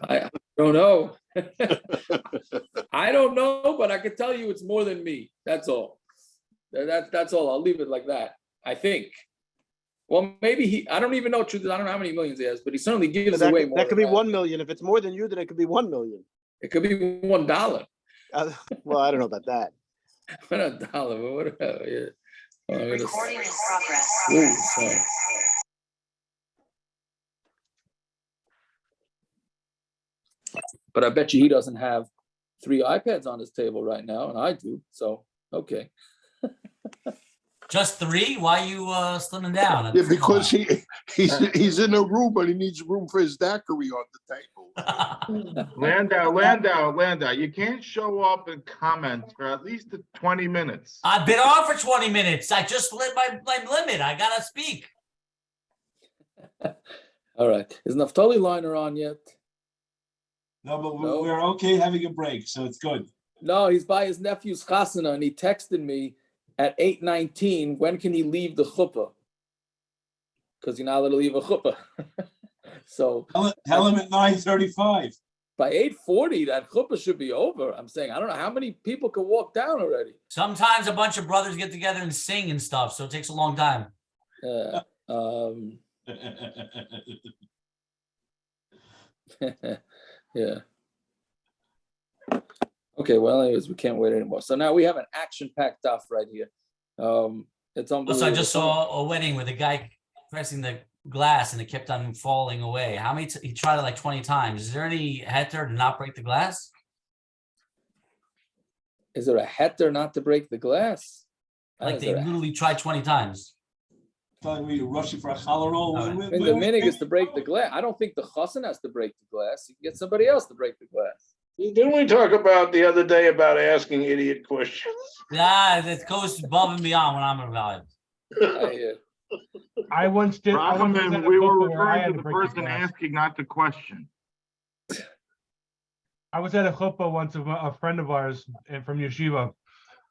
I don't know. I don't know, but I can tell you it's more than me. That's all. That's all. I'll leave it like that. I think. Well, maybe I don't even know. Truth is, I don't know how many millions he has, but he certainly gives away more. That could be 1 million. If it's more than you, then it could be 1 million. It could be $1. Well, I don't know about that. What a dollar, but whatever. Yeah. Recording in progress. Ooh, sorry. But I bet you he doesn't have 3 iPads on his table right now, and I do. So, okay. Just 3? Why are you slimming down? Yeah, because he's in a room, but he needs room for his daiquiri on the table. Landau, you can't show up and comment for at least 20 minutes. I've been on for 20 minutes. I just lit my limit. I gotta speak. All right. Is Naftali Liner on yet? No, but we're okay having a break, so it's good. No, he's by his nephew's chasana, and he texted me at 8:19. When can he leave the chuppah? Because you're not allowed to leave a chuppah. So tell him at 9:35. By 8:40, that chuppah should be over. I'm saying, I don't know how many people can walk down already. Sometimes a bunch of brothers get together and sing and stuff, so it takes a long time. Yeah. Okay, well, anyways, we can't wait anymore. So now we have an action-packed daf right here. It's unbelievable. Also, I just saw a wedding with a guy pressing the glass and it kept on falling away. How many? He tried it like 20 times. Is there any heter to not break the glass? Is there a heter not to break the glass? Like they literally tried 20 times. Telling me you're rushing for a challah roll. I mean, the minig is to break the glass. I don't think the chassan has to break the glass. You can get somebody else to break the glass. Didn't we talk about the other day about asking idiot questions? Yeah, it goes above and beyond when I'm involved. I once did. We were referring to the person asking, not the question. I was at a chuppah once of a friend of ours from yeshiva,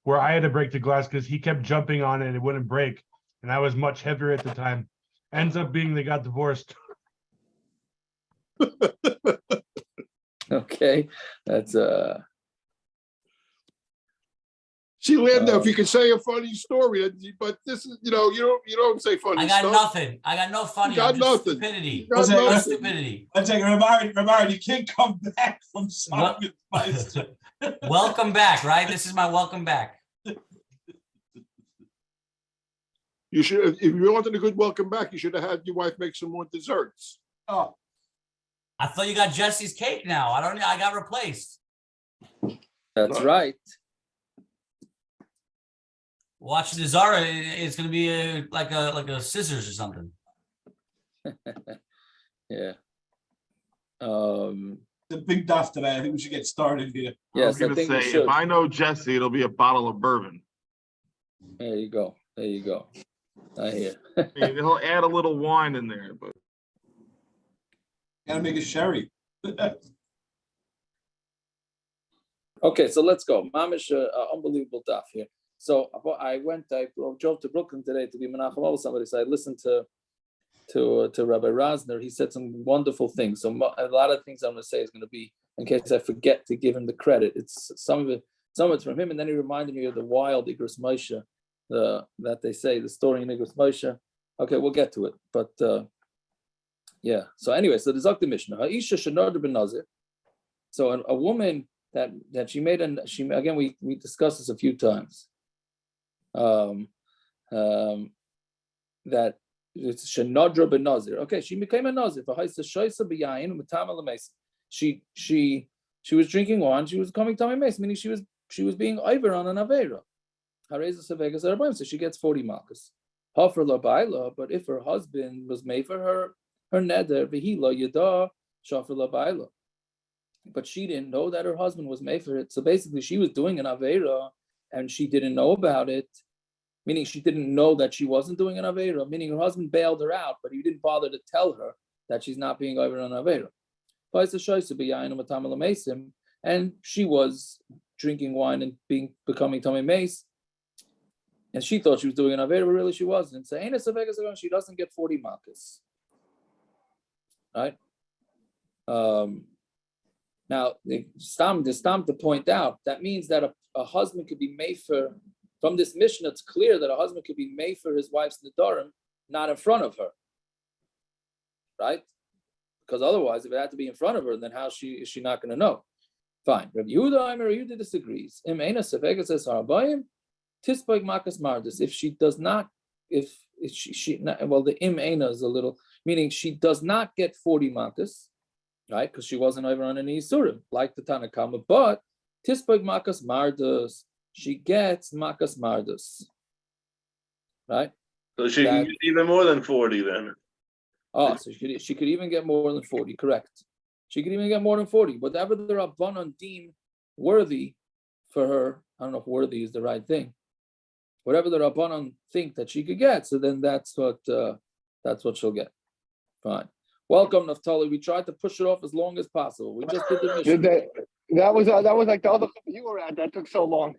where I had to break the glass because he kept jumping on it and it wouldn't break, and I was much heavier at the time. Ends up being they got divorced. Okay, that's See, Landau, if you can say a funny story, but this is, you don't say funny stuff. I got nothing. I got no funny. You got nothing. Stupidity. You got nothing. Stupidity. I'm saying, Ramard, you can't come back from something. Welcome back, right? This is my welcome back. You should, if you wanted a good welcome back, you should have had your wife make some more desserts. Oh, I thought you got Jesse's cake now. I got replaced. That's right. Watch the Zara. It's gonna be like a scissors or something. Yeah. the big daf today. I think we should get started here. Yes, I was gonna say, if I know Jesse, it'll be a bottle of bourbon. There you go. There you go. I hear. Maybe he'll add a little wine in there, but Gotta make a sherry. Okay, so let's go. Mamish, unbelievable daf here. So I drove to Brooklyn today to be Menachem over somebody. So I listened to Rabbi Rosner. He said some wonderful things. So a lot of things I'm going to say is going to be, in case I forget to give him the credit. It's some of it's from him, and then he reminded me of the wild Igros Moshe, that they say, the story in Igros Moshe. Okay, we'll get to it, but yeah. So anyway, so the Zakti Mishna, Ha'isha Shenor ben Nazir. So a woman that she made, and she again we discussed this a few times. That it's Shenodra ben Nazir. Okay, she became a Nazir. She was drinking wine. She was coming Tamar, meaning she was being aveira on an aveira. So she gets 40 malkus. But if her husband was made for her neder v'hila yada shafar labayla, but she didn't know that her husband was made for it. So basically, she was doing an aveira and she didn't know about it. Meaning she didn't know that she wasn't doing an aveira. Meaning her husband bailed her out, but he didn't bother to tell her that she's not being over on aveira. And she was drinking wine and becoming tummy mace, and she thought she was doing an aveira, but really she wasn't. So she doesn't get 40 malkus, right? Now, the stam to point out, that means that a husband could be made for, from this Mishna, it's clear that a husband could be made for his wife's nedarim, not in front of her. Right? Because otherwise, if it had to be in front of her, then how is she not going to know? Fine. Rabbi Yehuda disagrees. If she does not, if she well, the eina is a little, meaning she does not get 40 malkus, right? Because she wasn't over on any isurim, like the Tanakama, but tispoig makas mardas, she gets makas mardas, right? So she can get even more than 40 then. Oh, so she could even get more than 40, correct. She could even get more than 40. Whatever the Rabbanon deem worthy for her, I don't know if worthy is the right thing. Whatever the Rabbanon think that she could get, so then that's what she'll get. Fine. Welcome, Naftali. We tried to push it off as long as possible. We just did the mission. That was like the other you were at. That took so long.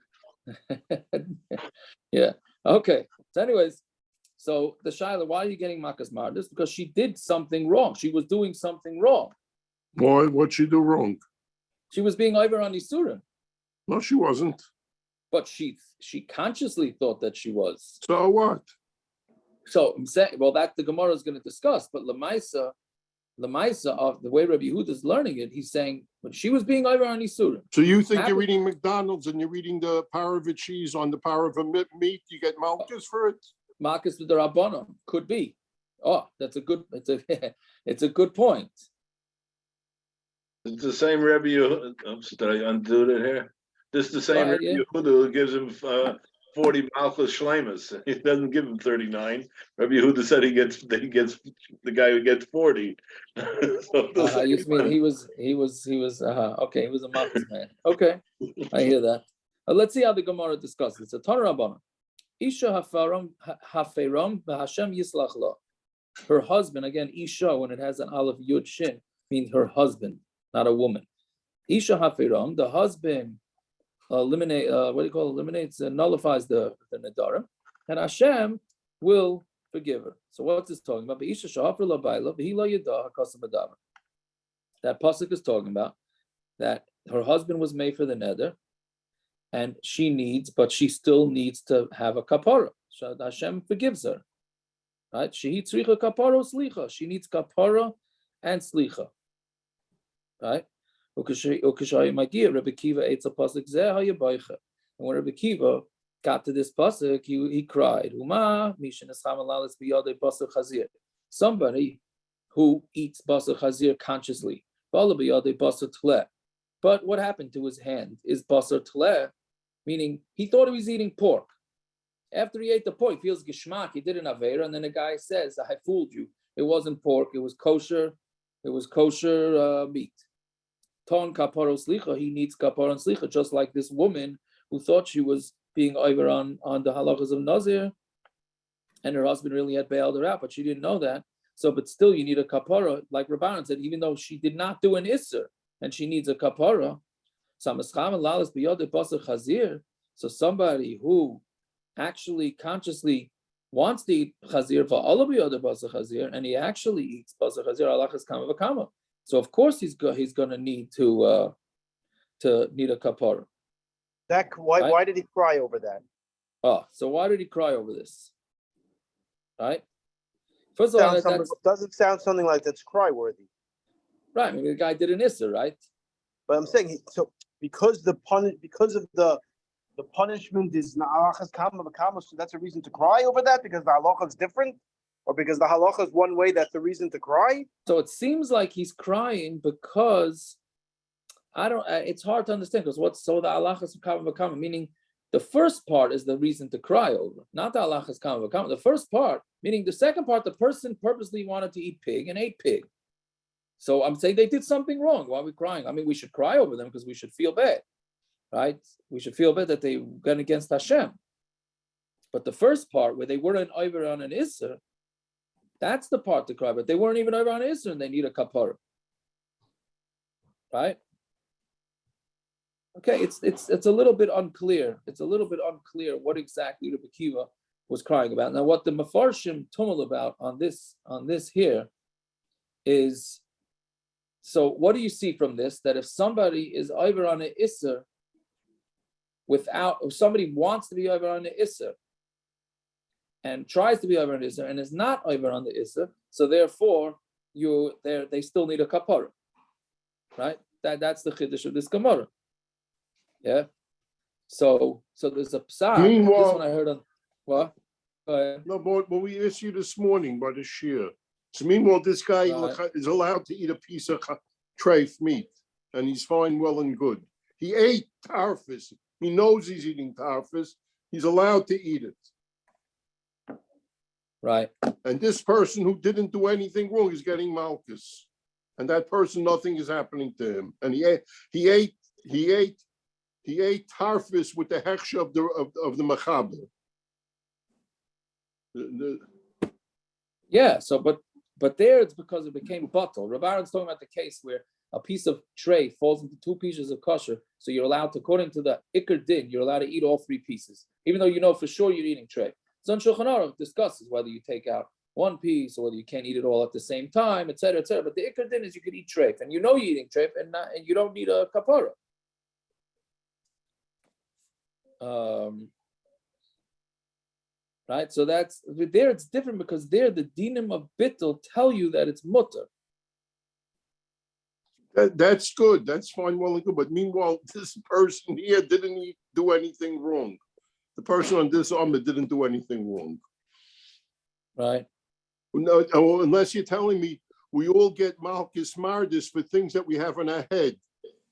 Yeah. Okay. So anyways, so the Shaila, why are you getting Makas Mardas? Because she did something wrong. She was doing something wrong. What'd she do wrong? She was being over on Isurim. No, she wasn't. But she consciously thought that she was. So what? So I'm saying, well, that the Gemara is going to discuss, but Lamaisa of the way Rabbi Yehuda is learning it, he's saying when she was being over on Isurim. So you think you're eating McDonald's and you're eating the power of a cheese on the power of a meat, you get malkus for it? Malkus with the Rabbanon could be. Oh, it's a good point. It's the same Rebbe Yehuda. Did I undo it here? This is the same Rebbe Yehuda who gives him 40 malkus shleimas. He doesn't give him 39. Rebbe Yehuda said he gets the guy who gets 40. So You mean he was okay, he was a malkus man. Okay, I hear that. Let's see how the Gemara discusses. It's a Torah Rabbanon. Isha haferam v'Hashem yislach la. Her husband, again, Isha, when it has an aleph yud shin, means her husband, not a woman. Isha haferam, the husband eliminates and nullifies the nedarim, and Hashem will forgive her. So what's this talking about? Isha shahafer la baila v'hi lo yada hakasam adavar. That passuk is talking about that her husband was made for the neder, and but she still needs to have a kapara. So Hashem forgives her. Right? She tzricha kapara slicha. She needs kapara and slicha. Right? And when Rebbe Kiva got to this passuk, he cried, somebody who eats basar chazir consciously. But what happened to his hand is basar tleh, meaning he thought he was eating pork. After he ate the pork, he feels geschmack, he did an aveira, and then the guy says, I fooled you. It wasn't pork, it was kosher meat. Ton kaparo slicha, he needs kaparo and slicha, just like this woman who thought she was being over on the halachas of Nazir, and her husband really had bailed her out, but she didn't know that. So, but still you need a kapara, like Rabbanan said, even though she did not do an isser, and she needs a kapara. So somebody who actually consciously wants to eat chazir for all of the other basar chazir, and he actually eats basar chazir alachas kama v'kama. So of course he's going to need to need a kapara. Why did he cry over that? Oh, so why did he cry over this? Right. First of all, doesn't sound something like that's cry worthy. Right. I mean, the guy did an isser, right? But I'm saying because of the punishment is na'alachas kama v'kama, so that's a reason to cry over that because the halacha is different, or because the halacha is one way, that's the reason to cry. So it seems like he's crying because it's hard to understand because the halachas kama v'kama, meaning the first part is the reason to cry over, not the halachas kama v'kama. The first part, meaning the second part, the person purposely wanted to eat pig and ate pig. So I'm saying they did something wrong. Why are we crying? I mean, we should cry over them because we should feel bad, right? We should feel bad that they went against Hashem. But the first part where they weren't over on an Isser, that's the part to cry. But they weren't even over on an Isser and they need a kapara, right? Okay, it's a little bit unclear. It's a little bit unclear what exactly Rebbe Kiva was crying about. Now, what the Mefarshim tumul about on this here is So what do you see from this? That if somebody is over on an isser if somebody wants to be over on the isser and tries to be over on the isser and is not over on the isser, so therefore they still need a kapara, right? That's the chiddush of this Gemara. Yeah. So there's a psak. Meanwhile, this one I heard on what? No, but we issued this morning by the shear. So meanwhile, this guy is allowed to eat a piece of treif meat, and he's fine, well and good. He ate tarfus. He knows he's eating tarfus. He's allowed to eat it. Right. And this person who didn't do anything wrong is getting malkus. And that person, nothing is happening to him. And he ate tarfus with the hechsha of the machaber. Yeah, so but there it's because it became bottle. Rabbi Aaron's talking about the case where a piece of tray falls into two pieces of kosher, so you're allowed to, according to the Iker Din, you're allowed to eat all three pieces, even though you know for sure you're eating tray. So Shulchan Aruch discusses whether you take out one piece or whether you can't eat it all at the same time, etc., etc. But the Iker Din is you could eat treif, and you know you're eating treif, and you don't need a kapara. Right, so that's there. It's different because there the dinim of bittul tell you that it's mutter. That's good. That's fine, well and good. But meanwhile, this person here didn't do anything wrong. The person on this Amud didn't do anything wrong. Right. No, unless you're telling me we all get malkus mardis for things that we have in our head.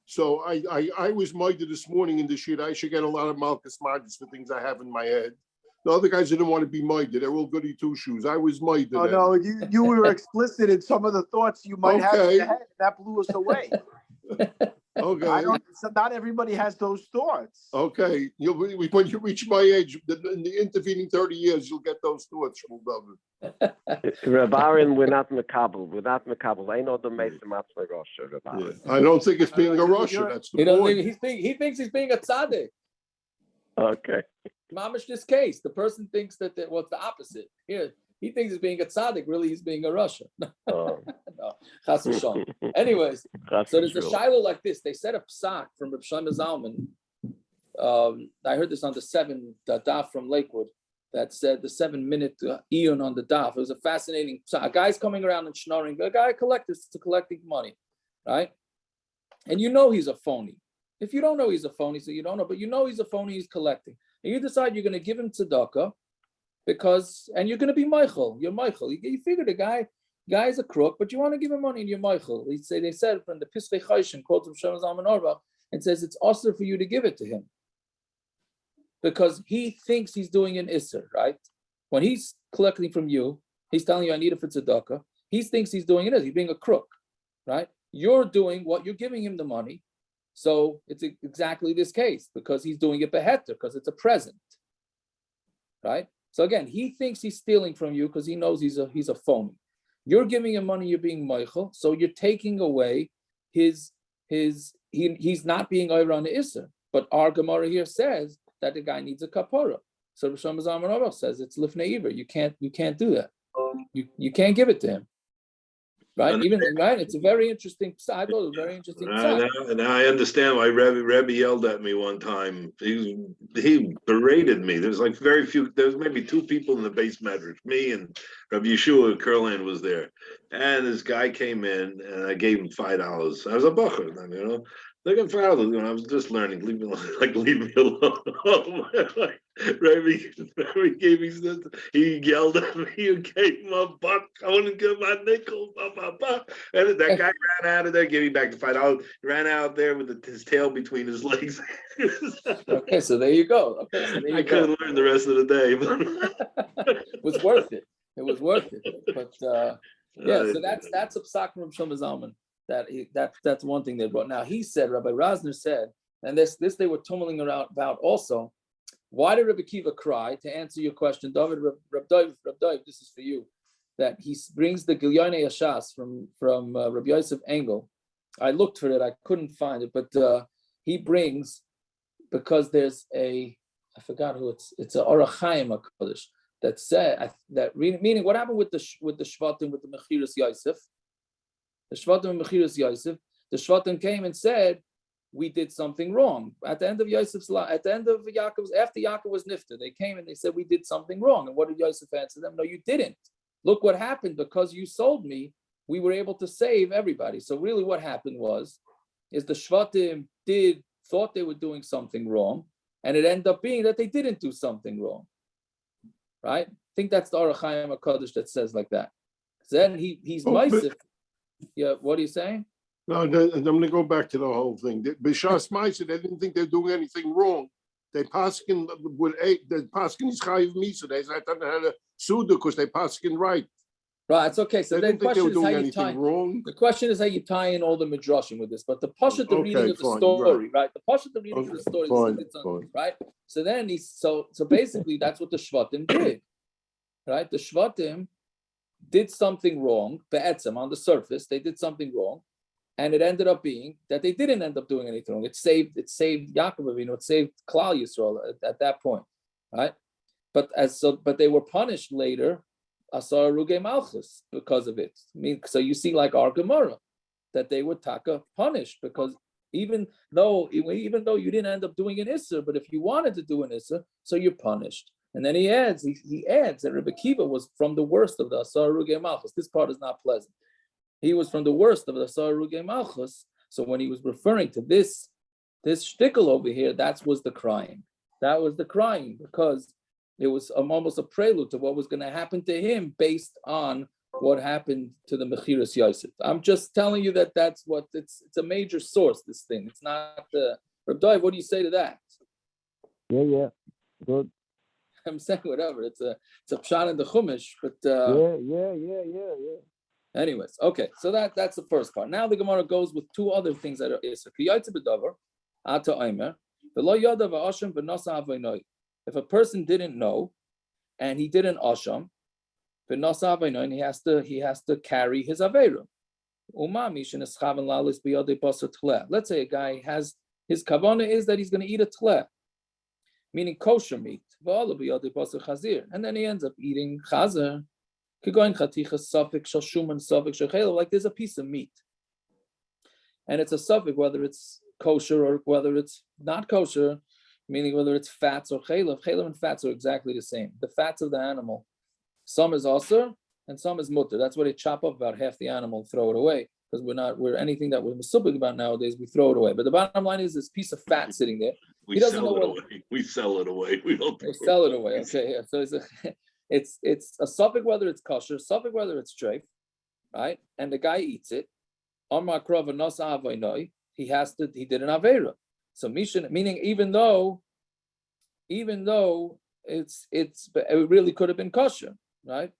So I was minded this morning in the sheet. I should get a lot of malkus mardis for things I have in my head. The other guys didn't want to be minded. They're all goody two shoes. I was minded. Oh no, you were explicit in some of the thoughts you might have in your head. That blew us away. Okay. Not everybody has those thoughts. Okay. When you reach my age, in the intervening 30 years, you'll get those thoughts. Rabbarim, we're not makabel. We're not makabel. I know the Mesa Matzah Rosh. Yeah. I don't think it's being a Russian. That's the point. He thinks he's being a tzaddik. Okay. Mamish, this case, the person thinks that what's the opposite. Here, he thinks he's being a tzaddik. Really, he's being a Russian. No, chas v'shalom. Anyways, so there's a shiloh like this. They said a psak from Reb Shlomo Zalman. I heard this on the daf from Lakewood that said the 7-minute eon on the daf. It was a fascinating psak. A guy's coming around and schnorring. A guy collecting money, right? And you know he's a phony. If you don't know he's a phony, so you don't know, but you know he's a phony, he's collecting. And you decide you're going to give him tzedakah and you're going to be Michael. You're Michael. You figure the guy's a crook, but you want to give him money and you're Michael. They said from the Pisvei Chayshin, quotes from Shlomo Zalman Auerbach, it says it's also for you to give it to him. Because he thinks he's doing an isser, right? When he's collecting from you, he's telling you, I need it for tzedakah. He thinks he's doing it. He's being a crook, right? You're doing what you're giving him the money. So it's exactly this case because he's doing it beheter because it's a present, right? So again, he thinks he's stealing from you because he knows he's a phony. You're giving him money, you're being Michael, so you're taking away he's not being over on the Isser. But our Gemara here says that the guy needs a kapara. So Rosh Hashanah says it's lifnei iver. You can't do that. You can't give it to him. Right, right. It's a very interesting. I thought it was a very interesting. Now I understand why Rebbe yelled at me one time. He berated me. There's like very few. There was maybe 2 people in the base medrash. Me and Rabbi Yeshua Kurland was there, and this guy came in, and I gave him $5. I was a bacher, you know. Like I'm proud of, I was just learning. Leave me alone. Rabbi gave me this. He yelled at me and gave him a buck. I wouldn't give my nickel. And that guy ran out of there, gave me back the $5. He ran out there with his tail between his legs. Okay, so there you go. I couldn't learn the rest of the day. It was worth it. It was worth it. But yeah, so that's a psak from Shlomo Zalman. That's one thing they brought. Now he said, Rabbi Rosner said, and this they were tumbling around about also. Why did Rabbi Kiva cry? To answer your question, David, Rab Dov, this is for you. That he brings the Gilyonei Hashas from Rabbi Yosef Engel. I looked for it, I couldn't find it, but he brings because there's I forgot who it's a Orach Chaim HaKadosh that said that meaning what happened with the Shvatim with the Mechiras Yosef. The Shvatim Mechiras Yosef, the Shvatim came and said, we did something wrong. At the end of Yosef's life, at the end of Yaakov's, after Yaakov was nifter, they came and they said, we did something wrong. And what did Yosef answer them? No, you didn't. Look what happened. Because you sold me, we were able to save everybody. So really what happened is the Shvatim thought they were doing something wrong, and it ended up being that they didn't do something wrong. Right? I think that's the Orach Chaim HaKadosh that says like that. Then he's Meisif. Yeah, what are you saying? No, I'm going to go back to the whole thing. B'shas Ma'aseh, they didn't think they were doing anything wrong. They paskin with the paskin is chayiv misa. They said they had a suda because they paskin right. Right, it's okay. So they then didn't think they were doing anything wrong. The question is how you tie in all the midrashim with this. But the pasuk, the reading of the story, right? The pasuk, the reading of the story, right? So then so basically that's what the Shvatim did, right? The Shvatim did something wrong. Be'etzem, on the surface, they did something wrong. And it ended up being that they didn't end up doing anything wrong. It saved Yaakov Avinu, it saved Klal Yisrael at that point, right? But they were punished later, asar ruge malkus, because of it. I mean, so you see, like our Gemara, that they were taka punished because even though you didn't end up doing an issur, but if you wanted to do an issur, so you're punished. And then he adds that Rebbe Kiva was from the worst of the asar ruge malkus. This part is not pleasant. He was from the worst of the asar ruge malkus. So when he was referring to this shtickle over here, that was the crying. That was the crying because it was almost a prelude to what was going to happen to him based on what happened to the Mechiras Yosef. I'm just telling you that's what it's a major source, this thing. It's not Reb Dov, what do you say to that? Yeah, good. I'm saying whatever. It's a pshat in the Chumash, but yeah. Anyways, okay, so that's the first part. Now the Gemara goes with two other things that are Isser. If a person didn't know and he didn't asham, and he has to carry his aveira. Let's say a guy has his kavanah is that he's going to eat a tleh, meaning kosher meat, and then he ends up eating chazer. Like there's a piece of meat, and it's a suffix whether it's kosher or whether it's not kosher, meaning whether it's fats or chaylev. Chaylev and fats are exactly the same. The fats of the animal, some is aser and some is mutter. That's why they chop up about half the animal and throw it away, because we're anything that we're mesubik about nowadays, we throw it away. But the bottom line is this piece of fat sitting there. We sell it away. We sell it away. We don't. We sell it away. Okay, yeah. So it's a suffix whether it's kosher, suffix whether it's treif, right? And the guy eats it. On my krov and nasa avainoi, he did an aveira. So Mishna, meaning even though it really could have been kosher, right?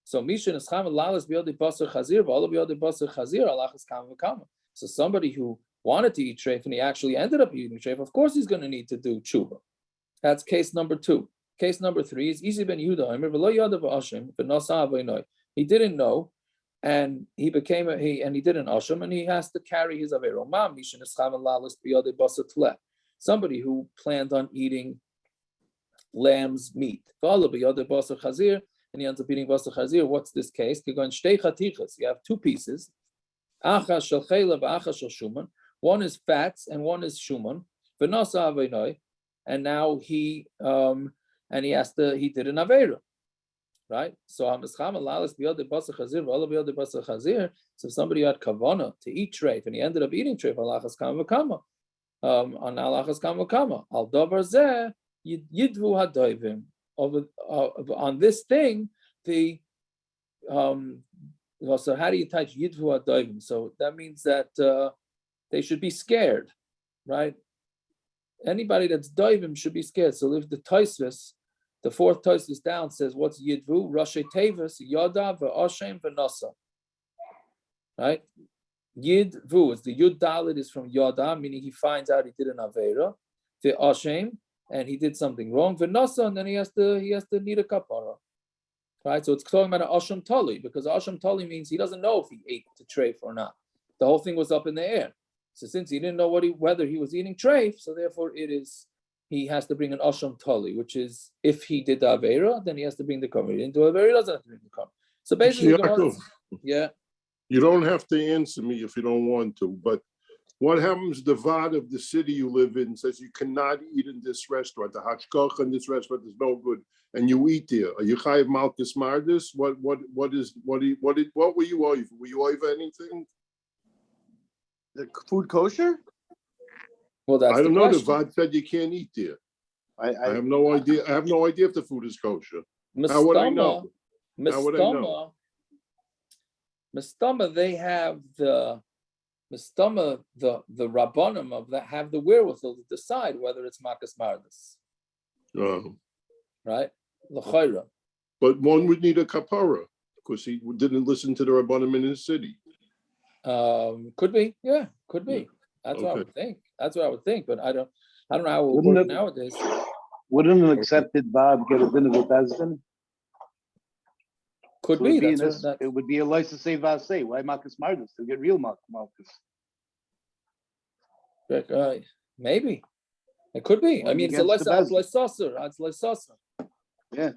So Mishna is cham lalas biyodi basar chazir, v'ala biyodi basar chazir alachas kam v'kama. So somebody who wanted to eat treif and he actually ended up eating treif, of course he's going to need to do tshuva. That's case number 2. Case number 3 is Isi ben Yehuda. He didn't know, and he didn't asham, and he has to carry his aveira. Somebody who planned on eating lamb's meat, and he ends up eating basar chazir. What's this case? You have 2 pieces. One is fats and one is shuman. And now he did an aveira, right? So if somebody had kavana to eat treif and he ended up eating treif, alachas kam v'kama, on alachas kam v'kama, al davar zeh yidvu hadoivim. On this thing, so how do you touch yidvu hadoivim? So that means that they should be scared, right? Anybody that's doivim should be scared. So if the Tosfos, the 4th Tosfos down says, what's Yidvu? Rashi Tevis, Yada, V'Ashem, V'Nasa. Right? Yidvu, it's the Yud Dalit is from Yada, meaning he finds out he did an aveira. V'Ashem, and he did something wrong. V'Nasa, and then he has to need a kapara. Right? So it's talking about an Asham Tali, because Asham Tali means he doesn't know if he ate the treif or not. The whole thing was up in the air. So since he didn't know whether he was eating treif, so therefore he has to bring an asham tali, which is if he did the aveira, then he has to bring the cover. He didn't do aveira, he doesn't have to bring the cover. So basically, yeah. You don't have to answer me if you don't want to, but what happens, the Vad of the city you live in says you cannot eat in this restaurant, the hachkach in this restaurant is no good, and you eat there. Are you chayiv malkus mardis? What were you over? Were you over anything? The food kosher? Well, that's I don't the know. question. The Vad said you can't eat there. I have no idea. I have no idea if the food is kosher. How would I know? How would I know? Mistama, they have the Mistama, the rabbanim of that have the wherewithal to decide whether it's makas mardis. Right? L'chayra. But one would need a kapara because he didn't listen to the rabbanim in his city. Could be, yeah, could be. Yeah. That's what I would think. That's what I would think, but I don't know how it would Wouldn't work it- nowadays. Wouldn't an accepted Bob get a dinner with Bezdin? Could So be. it would be a license to say Vasei. Why Malkus Mardus? To get real Malkus. Maybe. It could be. Well, I mean, it's against the leisasa. Yeah.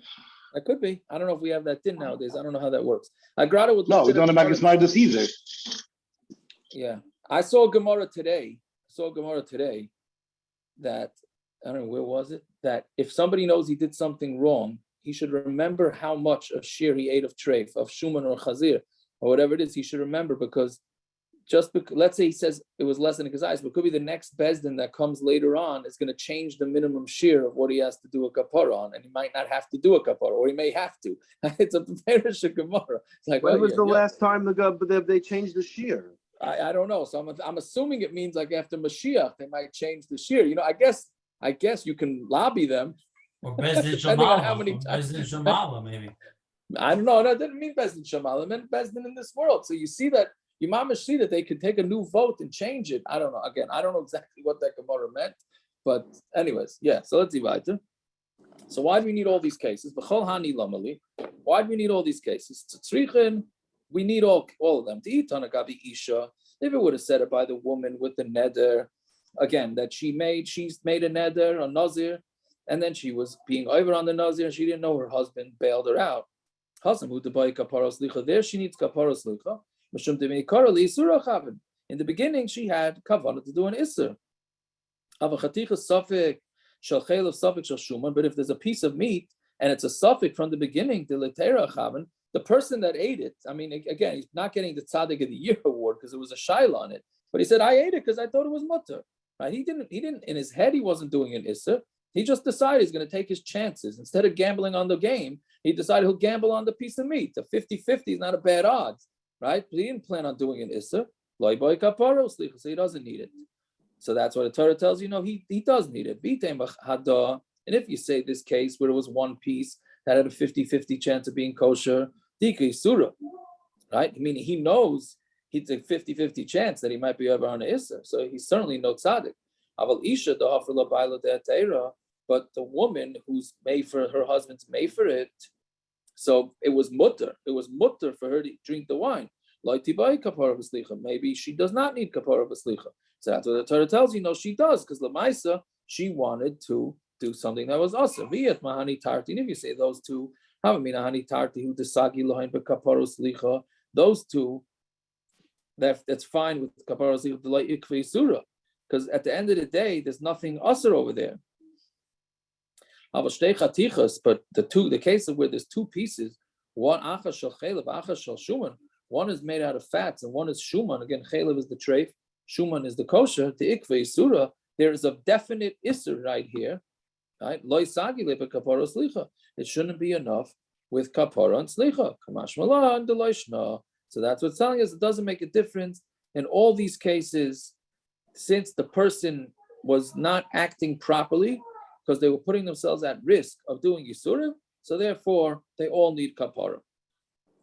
It could be. I don't know if we have that din nowadays. I don't know how that works. I grata would. No, we don't have Malkus Mardus either. Yeah. I saw a Gemara today. That, I don't know, where was it? That if somebody knows he did something wrong, he should remember how much of shear he ate of treif, of shuman or chazir, or whatever it is. He should remember because let's say he says it was less than a kazayis, but it could be the next bezdin that comes later on is going to change the minimum shear of what he has to do a kapara on, and he might not have to do a kapara, or he may have to. It's a perish Gemara. It's like, when was the last time they changed the shear? I don't know. So I'm assuming it means like after Mashiach they might change the shear. I guess you can lobby them. Or Bezdin Depending on how many Shamala. Bezdin Shamala, maybe. I don't know. That didn't mean Bezdin Shamala. It meant Bezdin in this world. So you see that you mamish see that they could take a new vote and change it. I don't know. Again, I don't know exactly what that Gemara meant. But anyways, yeah. So let's see weiter. So why do we need all these cases? B'chol hani lamali. Why do we need all these cases? Tzrichen. We need all of them. To eat on a gabi isha. If it would have said it by the woman with the neder, again, that she's made a neder, a nazir, and then she was being over on the nazir, and she didn't know her husband bailed her out. There she needs kaparas licha. In the beginning, she had kavanah to do an isser. But if there's a piece of meat and it's a suffix from the beginning, the person that ate it, I mean, again, he's not getting the tzaddik of the year award because it was a shaila on it, but he said, I ate it because I thought it was mutter. Right? He didn't, in his head, he wasn't doing an isser. He just decided he's going to take his chances. Instead of gambling on the game, he decided he'll gamble on the piece of meat. The 50-50 is not a bad odds, right? But he didn't plan on doing an isser. So he doesn't need it. So that's what the Torah tells you. No, he does need it. And if you say this case where it was one piece that had a 50-50 chance of being kosher, right? Meaning he knows it's a 50-50 chance that he might be over on an isser. So he's certainly no tzaddik. But the woman who's made for her husband's made for it, so it was mutter. It was mutter for her to drink the wine. Maybe she does not need kapara v'slicha. So that's what the Torah tells you. No, she does, because Lamaisa, she wanted to do something that was awesome. If you say those two, those two, that's fine with kapara v'slicha, because at the end of the day, there's nothing usher over there. But the case of where there's two pieces, one achas shel chelev, achas shel shuman, one is made out of fats and one is shuman. Again, chelev is the treif, shuman is the kosher. The ikve isura, there is a definite isur right here. Right? Lo isagile kapara slicha. It shouldn't be enough with kapara and slicha. Kamash malah and the lishma. So that's what's telling us. It doesn't make a difference in all these cases, since the person was not acting properly, because they were putting themselves at risk of doing Yisurim, so therefore they all need kapara.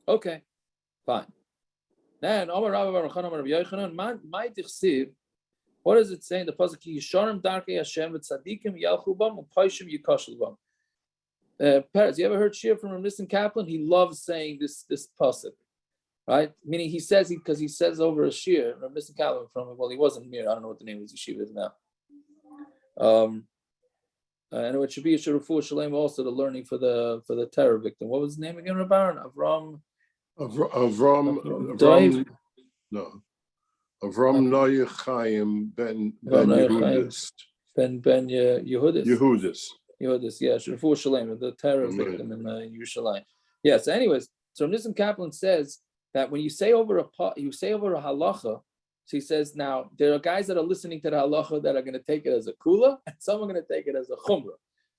Okay, fine. Then what does it say in the passuk? Yisharim darkei Hashem v'tzadikim yalchu bam u'paishim yikashlu bam. Perez, you ever heard shir from Mishna Kaplan? He loves saying this passuk, right? Meaning he says because he says over a shir from Mishna Kaplan he wasn't here. I don't know what the name of his yeshiva is now. And it should be a Shirufu Shalem also the learning for the terror victim. What was his name again, Rabbaran? Avram, no. Avram Noye Chaim ben Yehudis. Ben Yehudis. Yehudis, yes. Refuah Shalem, the terror victim in Yerushalayim. Yeah. So, anyways, so Nissen Kaplan says that when you say over a halacha, so he says now there are guys that are listening to the halacha that are going to take it as a kula, and some are going to take it as a chumrah,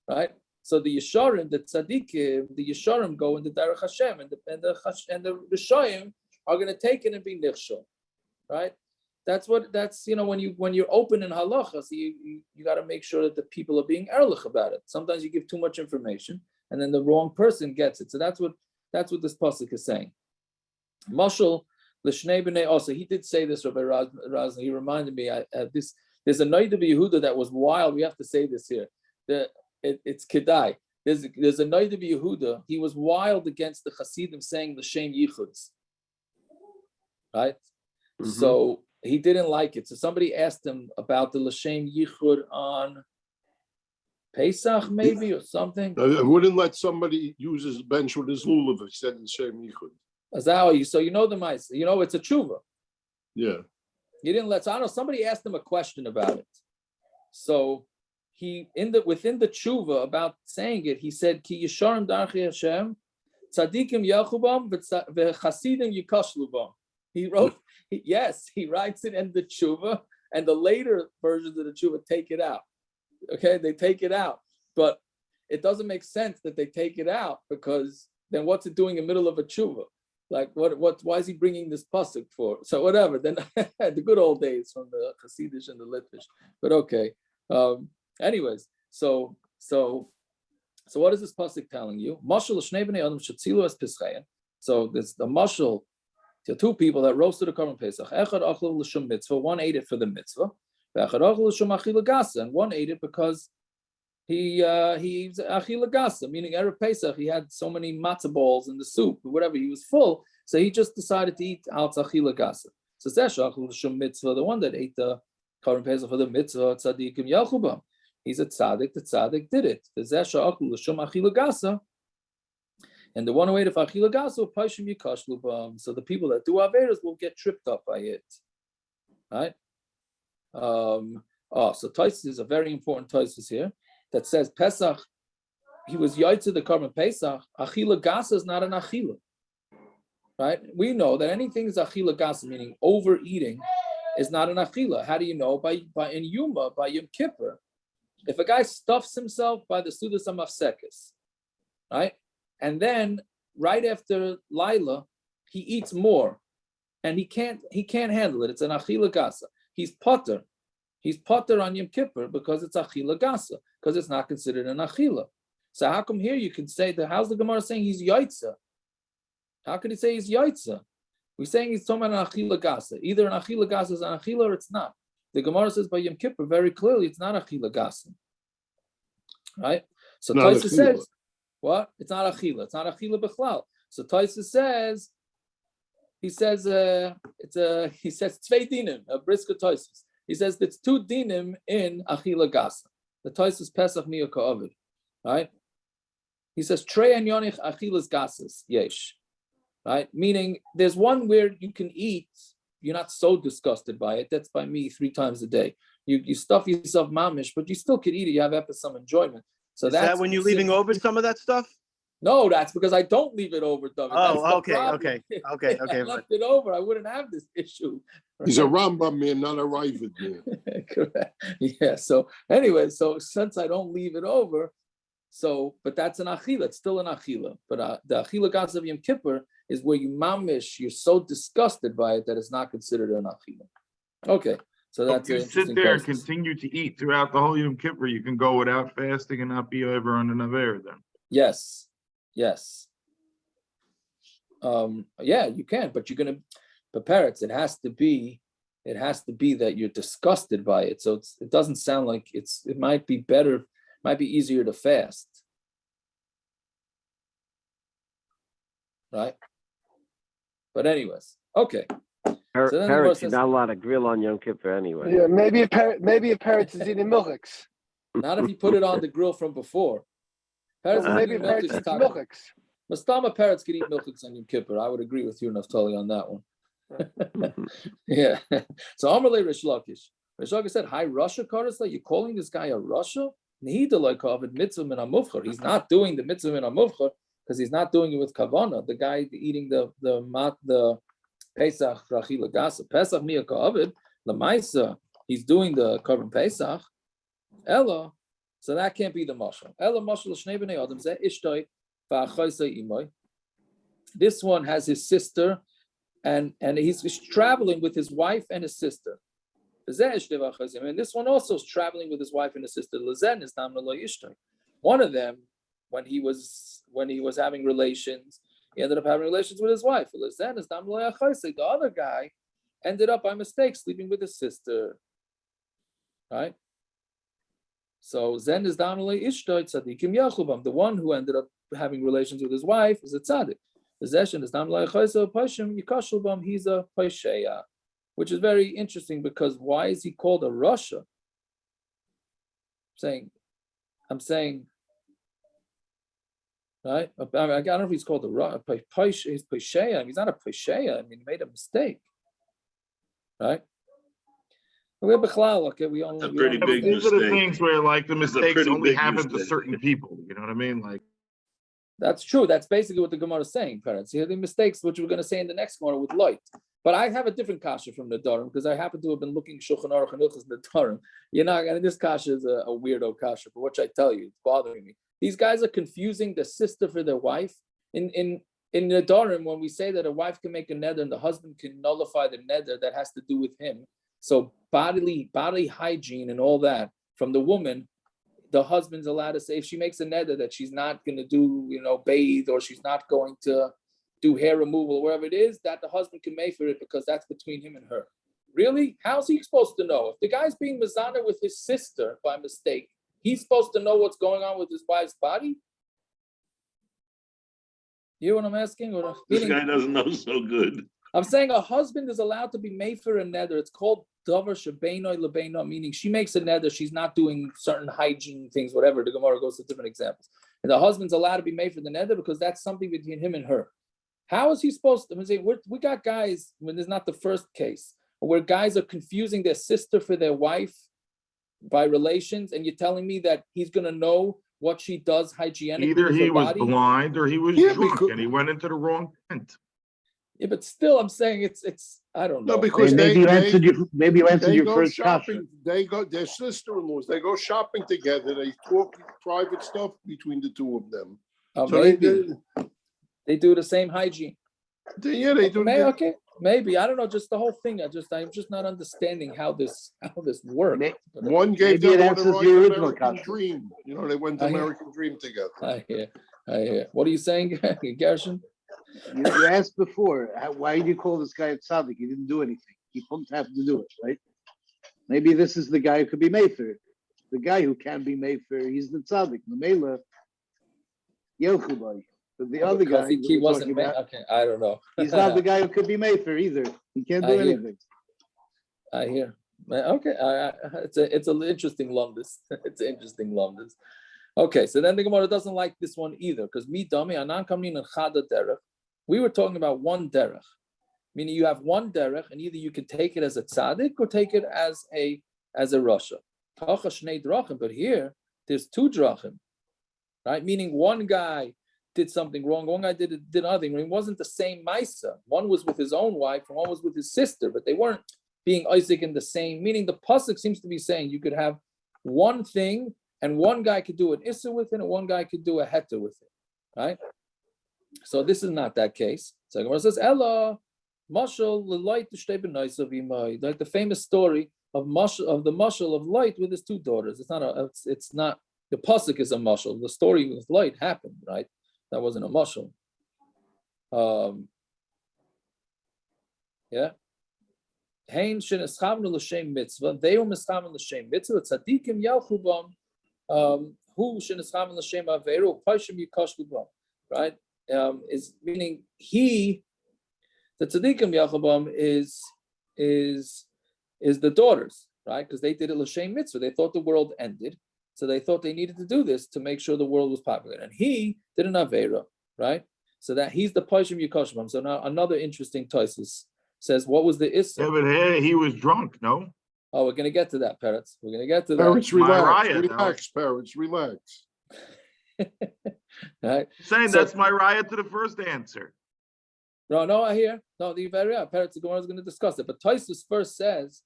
right? So the Yesharim, the tzadikim, the Yesharim go in the derech Hashem, and the rishaim are going to take it and be nichshol, right? That's when you're open in halacha, so you got to make sure that the people are being ehrlich about it. Sometimes you give too much information, and then the wrong person gets it. So that's what this passuk is saying. Mashal l'shnei b'nei also. He did say this, Rabbi Raz. He reminded me. There's a Noida b'Yehuda that was wild. We have to say this here. It's kedai. There's a Noida b'Yehuda. He was wild against the Hasidim saying l'shem yichuds. Right. Mm-hmm. So he didn't like it. So somebody asked him about the l'shem yichud on Pesach, maybe, or something. I wouldn't let somebody use his bench with his lulav if he said l'shem yichud. So you know the mice. You know it's a teshuva. Yeah. He didn't let. So I don't know. Somebody asked him a question about it. So he within the teshuva about saying it, he said ki yisharim darchei Hashem tzadikim yachubam v'chasidim yikashlubam. He wrote. He writes it in the teshuva, and the later versions of the teshuva take it out. Okay, they take it out, but it doesn't make sense that they take it out, because then what's it doing in the middle of a teshuva? Like what? Why is he bringing this passuk for? So whatever. Then the good old days from the Hasidish and the Litvish. But okay. Anyways, so what is this passuk telling you? Mashal l'shnei b'nei adam shetzilu es pischayin. So there's the mashal. The two people that roasted the korban pesach. Echad achlu l'shum mitzvah. One ate it for the mitzvah. Echad achlu l'shum achila gasa, and one ate it because he achila gasa, meaning erev pesach he had so many matzah balls in the soup, or whatever, he was full, so he just decided to eat out achila gasa. So zesh achlu l'shum mitzvah, the one that ate the korban pesach for the mitzvah, tzadikim yalchubam. He's a tzaddik. The tzaddik did it. The zesh achlu l'shum achila gasa. And the one who ate of achila gasa, paishim yikashlubam. So the people that do aveiras will get tripped up by it, right? So Tosfos is a very important Tosfos here that says Pesach. He was yaitz the korban Pesach. Achila gasa is not an achila, right? We know that anything is achila gasa, meaning overeating, is not an achila. How do you know? By in Yuma, by Yom Kippur. If a guy stuffs himself by the Sudas HaMafsekes, right? And then right after Laila, he eats more, and he can't handle it. It's an achila gasa. He's potter. He's potter on Yom Kippur because it's achila gasa, because it's not considered an achila. So how come here you can say that? How's the Gemara saying he's yaitza? How could he say he's yaitza? We're saying he's talking about an achila gasa. Either an achila gasa is an achila or it's not. The Gemara says by Yom Kippur very clearly it's not achila gasa, right? So Tosfos says. What? It's not achila. It's not achila b'chlal. So Tosfos says, he says tvei dinim, a brisker Tosfos. He says it's two dinim in achila gasa. The Tosfos Pesach miya ka'avid, right? He says trei and yonich achilas gasas yesh, right? Meaning there's one where you can eat, you're not so disgusted by it. That's by me 3 times a day. You stuff yourself mamish, but you still can eat it. You have some enjoyment. So is that when you're leaving over some of that stuff? No, that's because I don't leave it over, David. Oh, okay. If I left it over, I wouldn't have this issue. Right? He's a Rambam man, not a Ravid man. Correct. Yeah. So anyway, since I don't leave it over, but that's an achila. It's still an achila. But the achila gasa of Yom Kippur is where you mamish. You're so disgusted by it that it's not considered an achila. Okay. So that's you sit there and continue to eat throughout the whole Yom Kippur. You can go without fasting and not be over on an aveira then. Yes. Yeah, you can, but you're gonna prepare it. It has to be that you're disgusted by it. So it doesn't sound like it might be better, might be easier to fast. Right? But anyways, okay. Parrots, you're not allowed to grill on Yom Kippur anyway. Yeah, maybe a parrot is eating malkos. Not if you put it on the grill from before. Maybe a parrot is eating malkos. Mastama parrots can eat milkos on Yom Kippur. I would agree with you, Naftali, on that one. Yeah. So Amalei Rish Lakish. Rish Lakish said, "Hi, Russia, Karisla. You're calling this guy a Russia? He's not doing the mitzvah min amuvchar because he's not doing it with kavana. The guy eating the Pesach rachila gasa Pesach miya ka'avid lamaisa. He's doing the korban Pesach. Ella, so that can't be the mashal. Ella mashal shnei bnei adam zeh ishtoi va'achaisei imoy. This one has his sister, and he's traveling with his wife and his sister. And this one also is traveling with his wife and his sister. One of them, when he was having relations, he ended up having relations with his wife. The other guy ended up by mistake sleeping with his sister. Right? So Zen is tzadikim yachubam. The one who ended up having relations with his wife is a tzadik. Possession is yikashubam. He's a paisheya. Which is very interesting because why is he called a Russia? I'm saying, right? I don't know if he's called a Russia. He's Pesheya. He's not a Pesheya. I mean, he made a mistake, right? We only A pretty big These are the mistake. things where like the mistakes pretty only big happen to mistake. certain people. You know what I mean? Like that's true. That's basically what the Gemara is saying, parents. Here are the mistakes which we're going to say in the next Gemara with light. But I have a different kasha from the Dharam because I happen to have been looking Shulchan Aruch and Hilchos the Dharam. And this kasha is a weirdo kasha, but what should I tell you? It's bothering me. These guys are confusing the sister for their wife. In the Dharam, when we say that a wife can make a neder and the husband can nullify the neder, that has to do with him. So bodily hygiene and all that from the woman, the husband's allowed to say if she makes a neder that she's not going to do, bathe, or she's not going to do hair removal or wherever it is, that the husband can make for it because that's between him and her. Really? How's he supposed to know? If the guy's being mizaneh with his sister by mistake, he's supposed to know what's going on with his wife's body? You know what I'm asking? This guy doesn't know so good. I'm saying a husband is allowed to be made for a neder. It's called davar shebeino lebeino, meaning she makes a neder, she's not doing certain hygiene things, whatever. The Gemara goes to different examples. And the husband's allowed to be made for the neder because that's something between him and her. How is he supposed to? We got guys, when there's not the first case, where guys are confusing their sister for their wife by relations, and you're telling me that he's going to know what she does hygienically. either he was blind or he was drunk and he went into the wrong tent. Yeah, but still, I'm saying it's I don't know. No, because maybe you answered your first shopping. Their sister-in-laws. They go shopping together. They talk private stuff between the two of them. So they do the same hygiene. Yeah, they do. Okay, maybe I don't know. Just the whole thing. I'm just not understanding how this works. One gave the other one the American Dream. They went to American Dream together. I hear. What are you saying, Gershon? You asked before, why did you call this guy a tzaddik? He didn't do anything. He didn't have to do it, right? Maybe this is the guy who could be made for it. The guy who can be made for it, he's the tzaddik. The mela, Yelchubay. But the other guy, he wasn't made. Okay, I don't know. He's not the guy who could be made for either. He can't do anything. I hear. Okay, it's an interesting lumdus. It's an interesting lumdus. Okay, so then the Gemara doesn't like this one either because mi dami anan kamnin and chada derech. We were talking about one derech, meaning you have one derech, and either you can take it as a tzaddik or take it as a rasha. Tacha shnei drachim, but here there's two drachim, right? Meaning one guy did something wrong, one guy did nothing. It wasn't the same ma'isa. One was with his own wife, and one was with his sister, but they weren't being Isaac in the same. Meaning the passuk seems to be saying you could have one thing, and one guy could do an issa with it, and one guy could do a heta with it, right? So this is not that case. So Gemara says, "Ella mashal l'light t'shtei imay," like the famous story of the mashal of light with his two daughters. It's not. The passuk is a mashal. The story with light happened, right? That wasn't a mashal. Yeah. Hein sheneschavnu l'shem mitzvah. They were mischavnu l'shem mitzvah. Tzadikim yalchubam. Who sheneschavnu l'shem aveira pashim yikashubam. Right. Is meaning the tzadikim yalchubam is the daughters, right? Because they did it l'shem mitzvah. They thought the world ended. So they thought they needed to do this to make sure the world was popular. And he did an aveira, right? So that he's the Paishim Yikoshim. So now another interesting Tosis says, what was the Issa? Yeah, but hey, he was drunk, no? Oh, we're going to get to that, Peretz. We're going to get to that. Parents, My relax, riot, relax, parents, relax. Right? Saying So- that's my riot to the first answer. No, I hear. No, the aveira. Peretz, the Gemara is going to discuss it. But Tosis first says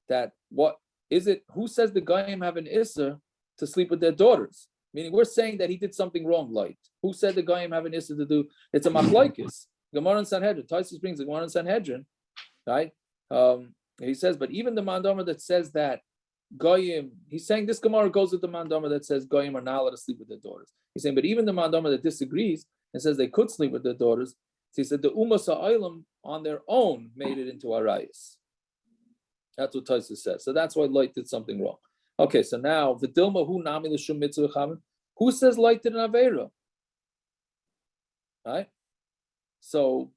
that what is it? Who says the Goyim have an Issa to sleep with their daughters? Meaning, we're saying that he did something wrong, light. Who said the Goyim have an Issa to do? It's a Machlokes. Gemara and Sanhedrin. Tosis brings the Gemara and Sanhedrin, right? He says, but even the mandama that says that Goyim, he's saying this Gemara goes with the mandama that says Goyim are not allowed to sleep with their daughters. He's saying, but even the mandama that disagrees and says they could sleep with their daughters, he said the Umas Ha'olam on their own made it into Arayis. That's what Tosis says. So that's why light did something wrong. Okay, so now the Dilma who nami l'shum mitzvah chamin. Who says light did an aveira? Right? So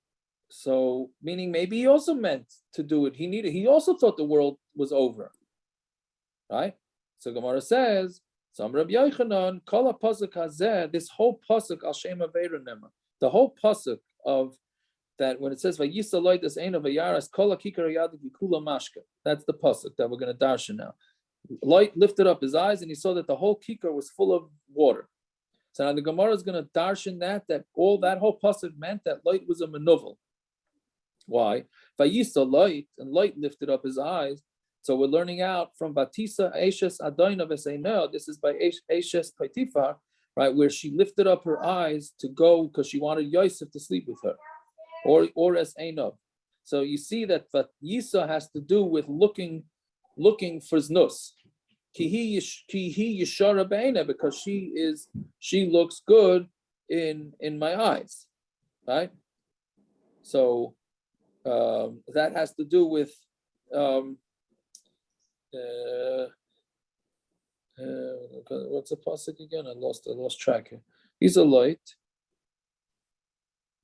meaning maybe he also meant to do it. He also thought the world was over. Right? So Gemara says, Some Rabbi Yochanan, Kala Pasuk Hazeh, this whole Pasuk Al Shem Aveira Nema. The whole Pasuk of that when it says Vayisa Loit as Ein of Ayaras, Kala Kikar Yadik Kula Mashka. That's the Pasuk that we're going to darshan now. Light lifted up his eyes and he saw that the whole kikar was full of water. So now the Gemara is going to darshan that all that whole pasuk meant that light was a manuvel. Why? Vayisa light, and light lifted up his eyes. So we're learning out from Batisa Eshes Adayna Veseinah. This is by Eshes Paitifar, right, where she lifted up her eyes to go because she wanted Yosef to sleep with her, or as Einov. So you see that Vayisa has to do with looking for znus. Kihi yishara beina, because she looks good in my eyes, right? So that has to do with what's the pasuk again? I lost track here. He's a light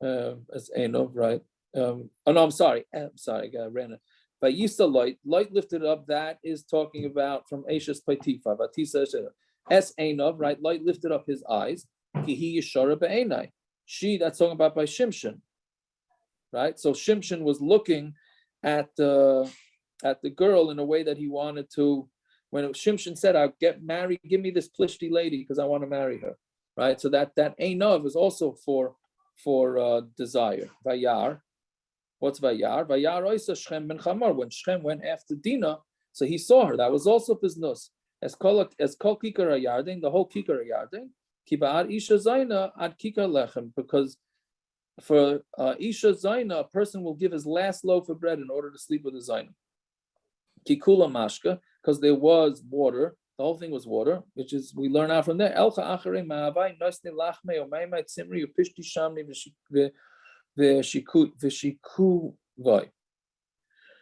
as Einov, right? Oh no, I'm sorry, I ran it. But Yisa light lifted up, that is talking about from Ashes Paitifa, Batisa Es Einov, right? Light lifted up his eyes. Kihi Yishara Be'enai. That's talking about by Shimshon, right? So Shimshon was looking at the girl in a way that he wanted to. When Shimshon said, "I'll get married, give me this plishti lady because I want to marry her," right? So that Einov is also for desire. Vayar. What's Vayar? Vayar oisa Shem ben Chamar. When Shem went after Dinah, so he saw her. That was also Piznus. As kol kikar ayardin, the whole kikar ayardin. Kibar isha zayna ad kikar lechem. Because for isha zayna, a person will give his last loaf of bread in order to sleep with a zayna. Kikula mashka, because there was water. The whole thing was water, which is we learn out from there. Elcha acharei ma'avai nosni lachme omeimai tzimri upishti shamni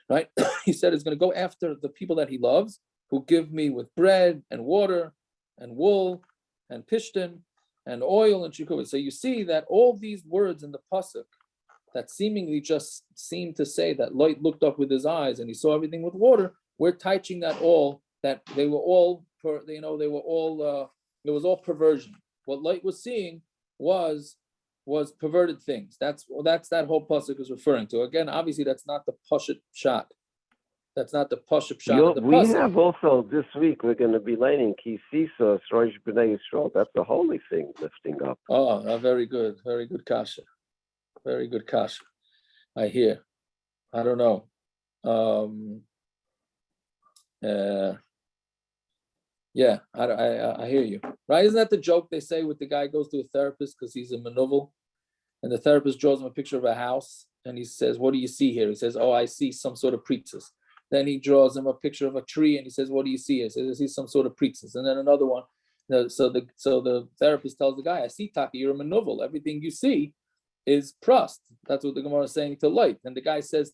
right? He said it's going to go after the people that he loves, who give me with bread and water and wool and pishtin and oil and shikuv. So you see that all these words in the pasuk that seemingly just seem to say that light looked up with his eyes and he saw everything with water, we're teaching that they were all it was all perversion. What light was seeing was perverted things. That's that whole pasuk is referring to. Again, obviously that's not the pshat pshat. That's not the pshat pshat. We have also this week we're going to be learning Kisisa Rosh B'nai Yisrael. That's the holy thing lifting up. Oh, very good kasha, very good kasha. I hear. I don't know. Yeah, I hear you. Right? Isn't that the joke they say with the guy goes to a therapist because he's a manuvel, and the therapist draws him a picture of a house, and he says, "What do you see here?" He says, "Oh, I see some sort of priestess." Then he draws him a picture of a tree, and he says, "What do you see?" He says, "I see some sort of priestess." And then another one. So the therapist tells the guy, "I see, Taki, you're a manuvel. Everything you see is prust." That's what the Gemara is saying to light. And the guy says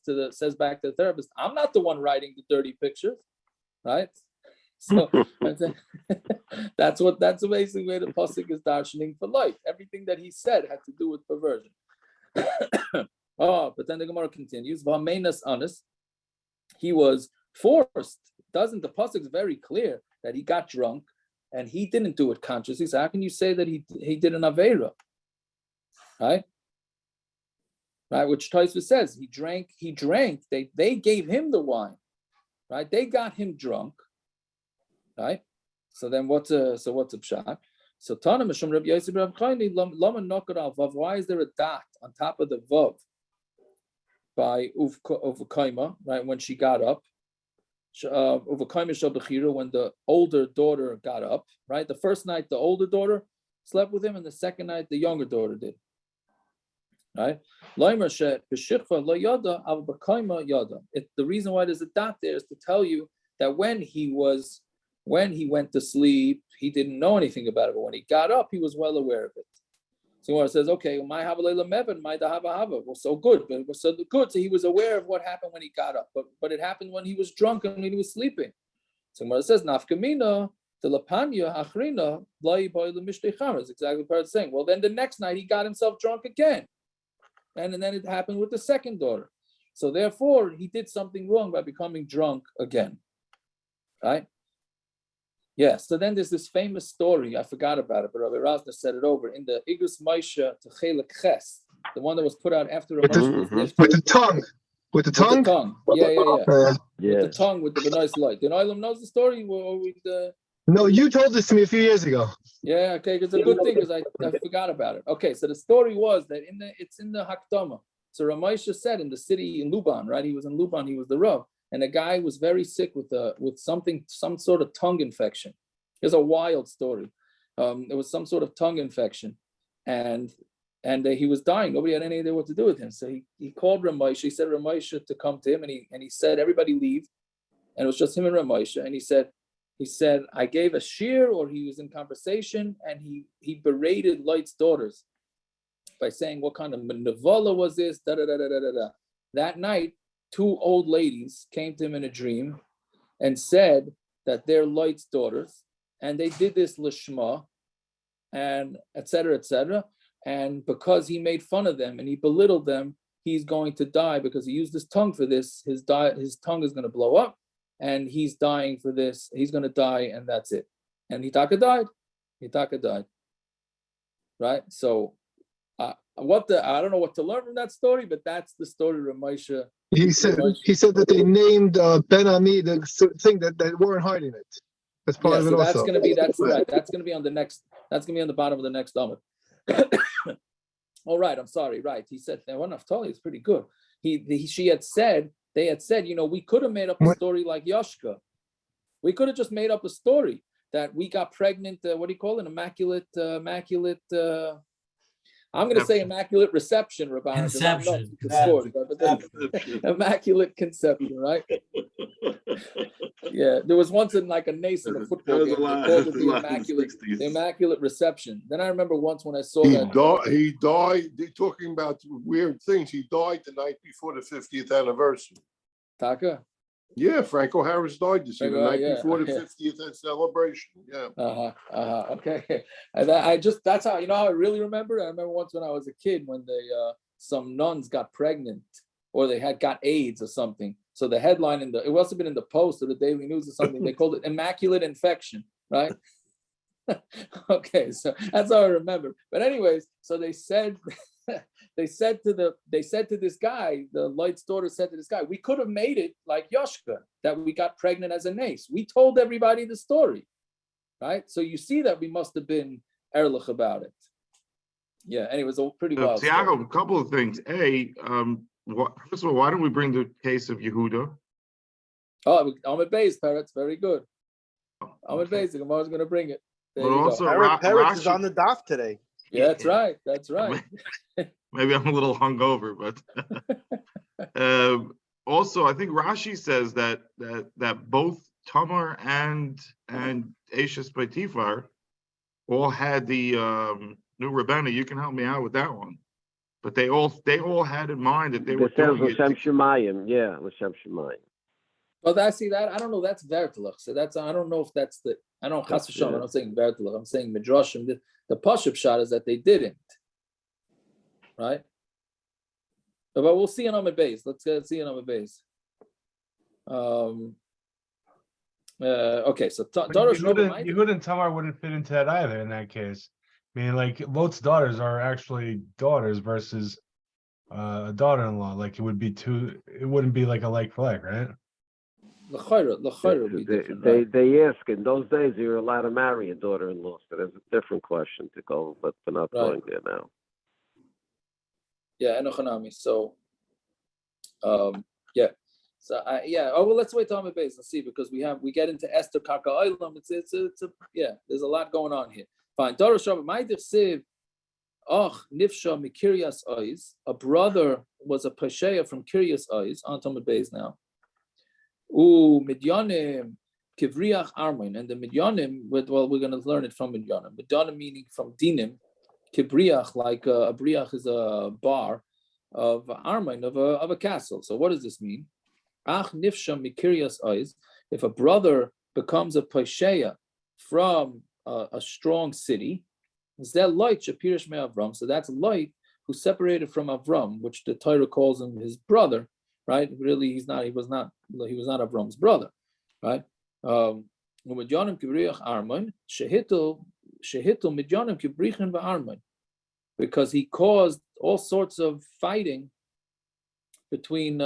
back to the therapist, "I'm not the one writing the dirty pictures, right?" So that's basically where the pasuk is darshaning for light. Everything that he said had to do with perversion. But then the Gemara continues. V'hameinas anis, he was forced. The pasuk is very clear that he got drunk and he didn't do it consciously. So how can you say that he did an aveira? Right? Right, which Tosfos says he drank. They gave him the wine, right? They got him drunk, right? So then what's a pshat? So Tana Mishum Rabbi Yosef Rabbi Chaini Lama Nokar Al Vav. Why is there a dot on top of the Vav by Uvkaima, right? When she got up, Uvkaima Shabachira, when the older daughter got up, right? The first night the older daughter slept with him, and the second night the younger daughter did. Right? The reason why there's a dot there is to tell you that when he went to sleep, he didn't know anything about it, but when he got up, he was well aware of it. So it says, okay, my well, so good, but it was so good. So he was aware of what happened when he got up, but it happened when he was drunk and when he was sleeping. So it says, nafkamina. The lapanya achrina is exactly what it's saying. Well, then the next night he got himself drunk again. And then it happened with the second daughter. So therefore, he did something wrong by becoming drunk again. Right? Yeah, so then there's this famous story. I forgot about it, but Rabbi Razner said it over in the Igus Maisha to Chelek Ches, the one that was put out after with the tongue. With the tongue? With the tongue. Yeah. Yes. With the tongue, with the Benoist light. Did Olam knows the story? Or with the... No, you told this to me a few years ago. Yeah, okay, because it's a good thing because I forgot about it. Okay, so the story was that it's in the Hakdama. So Ramesha said in the city in Luban, right? He was in Luban, he was the Rav, and the guy was very sick with some sort of tongue infection. It's a wild story. It was some sort of tongue infection, and he was dying. Nobody had any idea what to do with him. So he called Ramesha. He said Ramesha to come to him, and he said everybody leave, and it was just him and Ramesha, and he said, I gave a shear, or he was in conversation, and he berated Light's daughters by saying, what kind of nevala was this? Da, da, da, da, da, da. That night, 2 old ladies came to him in a dream and said that they're Light's daughters, and they did this lishma, and et cetera, and because he made fun of them and he belittled them, he's going to die because he used his tongue for this. His tongue is going to blow up. And he's dying for this. He's going to die, and that's it. And Hitaka died. Right? So, I don't know what to learn from that story, but that's the story of Ramesha. He said that they named Ben Ami the thing that they weren't hiding it. That's part of it. So that's going to be That's going to be on the next. That's going to be on the bottom of the next Amud. All right. I'm sorry. Right. He said, "Well, Naftali is pretty good." They had said, we could have made up a story like Yoshka. We could have just made up a story that we got pregnant. What do you call it? Immaculate. I'm going to say immaculate reception, Rabbi. Conception. Immaculate conception, right? Yeah, there was once in like a nace in a football game. They called it the immaculate reception. Then I remember once when I saw that he died. They're talking about weird things. He died the night before the 50th anniversary. Taka? Yeah, Franco Harris died this year, the night before the 50th celebration. Yeah. Okay. And that's how, how I really remember. I remember once when I was a kid when some nuns got pregnant or they got AIDS or something. So the headline it must have been in the Post or the Daily News or something. They called it immaculate infection, right? Okay, so that's how I remember. But anyways, so they said to this guy, the Light's daughter said to this guy, we could have made it like Yoshka, that we got pregnant as a nace. We told everybody the story, right? So you see that we must have been ehrlich about it. Yeah, and it was a pretty wild Tiago, a couple of things. First of all, why don't we bring the case of Yehuda? Oh, Amud Beis, Peretz, very good. Amud Beis, the Gemara is going to bring it. But also, Peretz is on the daf today. Yeah, that's right. That's right. Maybe I'm a little hungover, but also I think Rashi says that both Tamar and Ashes Potifar all had the new Rabbana. You can help me out with that one. But they all had in mind that they were doing it. L'shem Shemayim, yeah, L'shem Shemayim. Well, I see that. I don't know. That's vertelach. So I don't know if that's the. I don't chas v'shalom. I'm not saying vertelach. I'm saying midrashim. The pasuk shot is that they didn't. Right. But we'll see in Amud Beis. Let's see in Amud Beis. Okay, so Yehud and Tamar wouldn't fit into that either in that case. I mean, like Lot's daughters are actually daughters versus a daughter-in-law. Like it wouldn't be like a like for like, right? They ask in those days you're allowed to marry a daughter-in-law, so there's a different question to go, but we're not going there now. Yeah, Enochanami. So, yeah. So Oh well, let's wait till Amud Beis and see, because we get into Esther Karka Olam. There's a lot going on here. Fine. Dorosh Rabbi Ma'idich Siv. Nifsha Mikiryas Ois. A brother was a Pesheya from Kiryas Ois on Amud Beis now. Midyanim Kivriach Armin, and the Midyanim. We're going to learn it from Midyanim. Midyanim meaning from Dinim. Kibriach, like a briach is a bar of Armin of a castle. So what does this mean? Nifsha Mikiryas Ois. If a brother becomes a Pesheya from a strong city, is that light Shapirish Me Avram? So that's light who separated from Avram, which the Torah calls him his brother, right? Really, he was not Avram's brother, right? Midyanim Kibriach Armin Shehitul Midyanim Kibrichin v'Armin, because he caused all sorts of fighting between.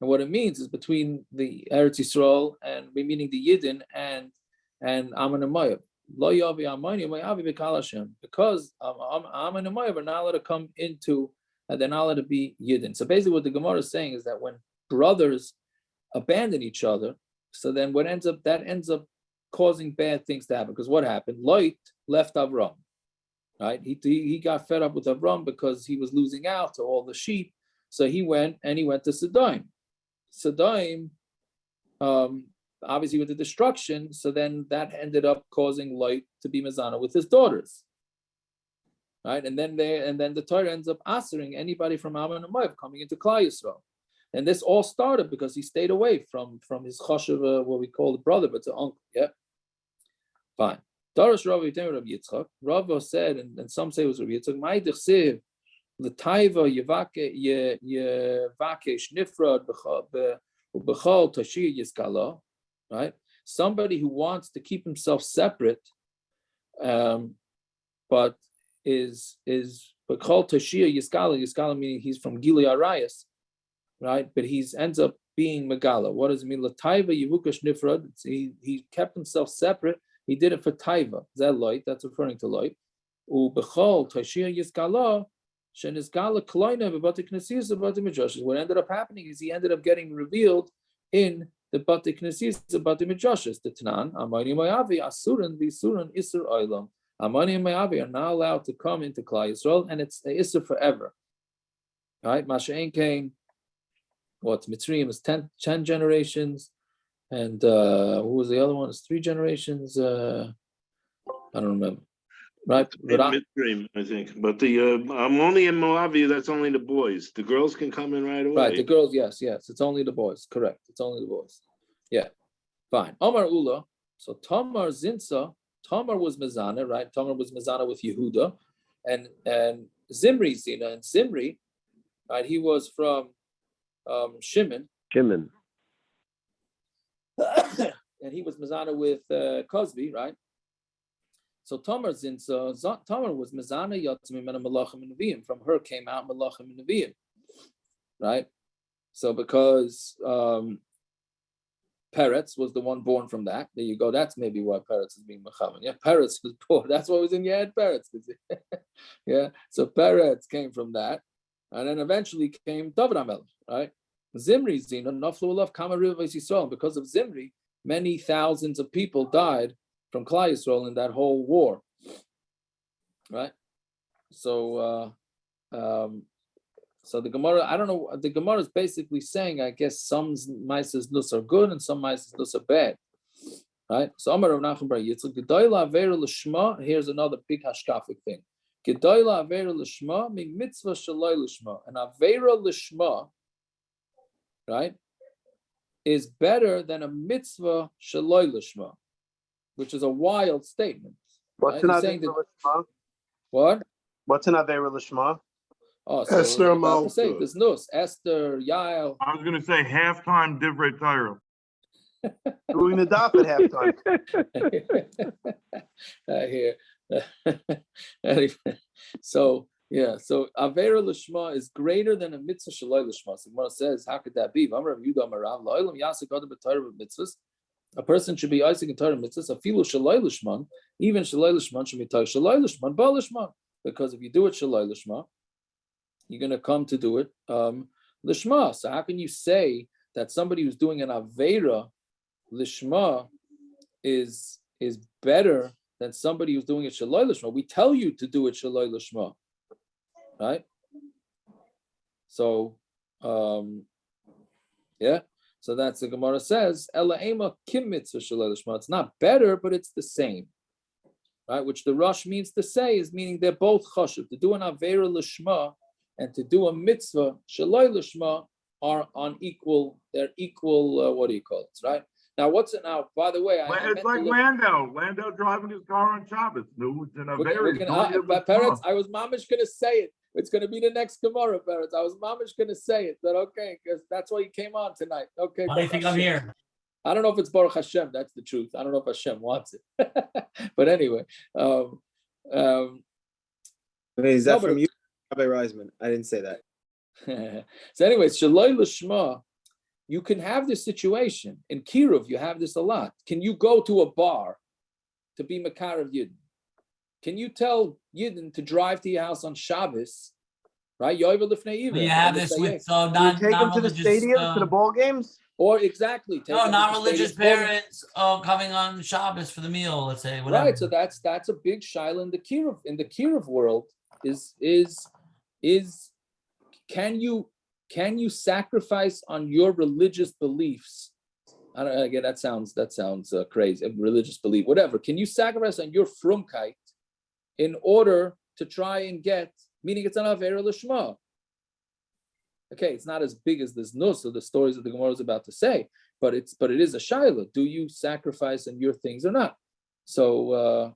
And what it means is between the Eretz Yisrael and meaning the Yidden and Ammon and Moab. Lo yavi Ammoni Moavi b'kal Hashem, because Ammon and Moab are not allowed to come into, and they're not allowed to be Yidden. So basically, what the Gemara is saying is that when brothers abandon each other, so then what ends up causing bad things to happen. Because what happened? Lot left Avram, right? He got fed up with Avram because he was losing out to all the sheep. So he went to Sodom. Sodom, obviously with the destruction, so then that ended up causing Lot to be mezaneh with his daughters, right? And then the Torah ends up answering anybody from Ammon and Moab coming into Klal Yisrael. And this all started because he stayed away from his chashuv, what we call the brother, but the uncle. Yeah, fine. Darash Rav Yitzchak. Rav said, and some say it was Rav Yitzchak. Ma'idich siv l'taiva yevakesh nifrad b'chol tashir yiskala. Right, somebody who wants to keep himself separate, but is b'chol tashir yiskala meaning he's from Gilui Arayas. Right, but he ends up being Megala. What does it mean? Lataiva Yevukash Nifrad. He kept himself separate. He did it for Taiva. Is that light? That's referring to light. Ubechol Tashir Yizkala Shenizkala Kloina B'Bati Knesiyas B'Bati Midrashis. What ended up happening is he ended up getting revealed in the Bati Knesiyas B'Bati Midrashis. The Tanan Amani Mayavi Asuran V'Suran Isur Olam. Amani and Mayavi are not allowed to come into Klal Yisrael, and it's Isur forever. Right, Masha'en came. What Mitzrayim is 10 generations, and who was the other one? It's 3 generations. I don't remember. Right? Mitzrayim, I think. But the Ammoni and Moavi, that's only the boys. The girls can come in right away. Right, the girls, yes. It's only the boys. Correct. It's only the boys. Yeah. Fine. Omar Ula. So Tamar Zinsa. Tamar was mezaneh, right? Tamar was mezaneh with Yehuda, and Zimri Zina, and Zimri, right? He was from Shimon. And he was mezaneh with Cosby, right? So Tamar was mezaneh yatzim mena malachim and neviim. From her came out malachim and neviim, right? So because Peretz was the one born from that. There you go. That's maybe why Peretz is being mechavan. Yeah, Peretz was born. That's what was in your head, Peretz. Yeah. So Peretz came from that. And then eventually came David HaMelech, right? Zimri Zina, Naflu Alav Kama Riva Yisrael. Because of Zimri, many thousands of people died from Klal Yisrael in that whole war, right? So, so the Gemara, I don't know. The Gemara is basically saying, I guess some ma'ases nus are good and some ma'ases nus are bad, right? So Amar Rav Nachman bar Yitzchak, Gedoyla aveira lishma. Here's another big hashkafic thing. Gedoyla aveira lishma mean mitzvah shaloi lishma. And aveira lishma, right, is better than a mitzvah shaloi lishma, which is a wild statement. What's an aveira lishma? What? What's an aveira lishma? Oh, so Esther Malkus. There's nus. Esther, Yael. I was going to say halftime divrei Torah. Doing the daf at halftime. I hear. Anyway, so yeah, so aveira lishma is greater than a mitzvah shaloi lishma. So Gemara says, how could that be? A person should be Isaac in Torah mitzvahs. Afilu shaloi lishman, even shaloi lishman should be Torah shaloi lishman, ba lishman. Because if you do it shaloi lishma, you're going to come to do it lishma. So how can you say that somebody who's doing an aveira lishma is better than somebody who's doing it shaloi lishma? We tell you to do it shaloi lishma, right? So, yeah. So that's the Gemara says, Ela ema kim mitzvah shaloi lishma. It's not better, but it's the same, right? Which the Rush means to say is meaning they're both chashuv. To do an aveira lishma and to do a mitzvah shaloi lishma are on equal. They're equal. What do you call it, right? Now, what's it now? By the way, it's like Lando driving his car on Shabbos. No, it's an aveira. Parents, I was mamish going to say it. It's going to be the next Gemara, parents. I was mamish going to say it, but okay, because that's why you came on tonight. Okay. Why do you think I'm here? I don't know if it's Baruch Hashem. That's the truth. I don't know if Hashem wants it. But anyway. Is that from you, Rabbi Reisman? I didn't say that. So anyway, Shaloi Lishma, you can have this situation. In Kiruv, you have this a lot. Can you go to a bar to be Makar of Yidden? Can you tell Yidden to drive to your house on Shabbos, right? You have this with non take them to the stadium, to the ball games? Or exactly. No, non-religious parents coming on Shabbos for the meal, let's say. Whatever. Right, so that's a big shaila in the Kiruv. In the Kiruv world, is can you sacrifice on your religious beliefs? I don't again. That sounds crazy. Religious belief, whatever. Can you sacrifice on your frumkeit in order to try and get? Meaning, it's an aveira lishma. Okay, it's not as big as this nus or the stories that the Gemara is about to say, but it is a shaila. Do you sacrifice on your things or not? So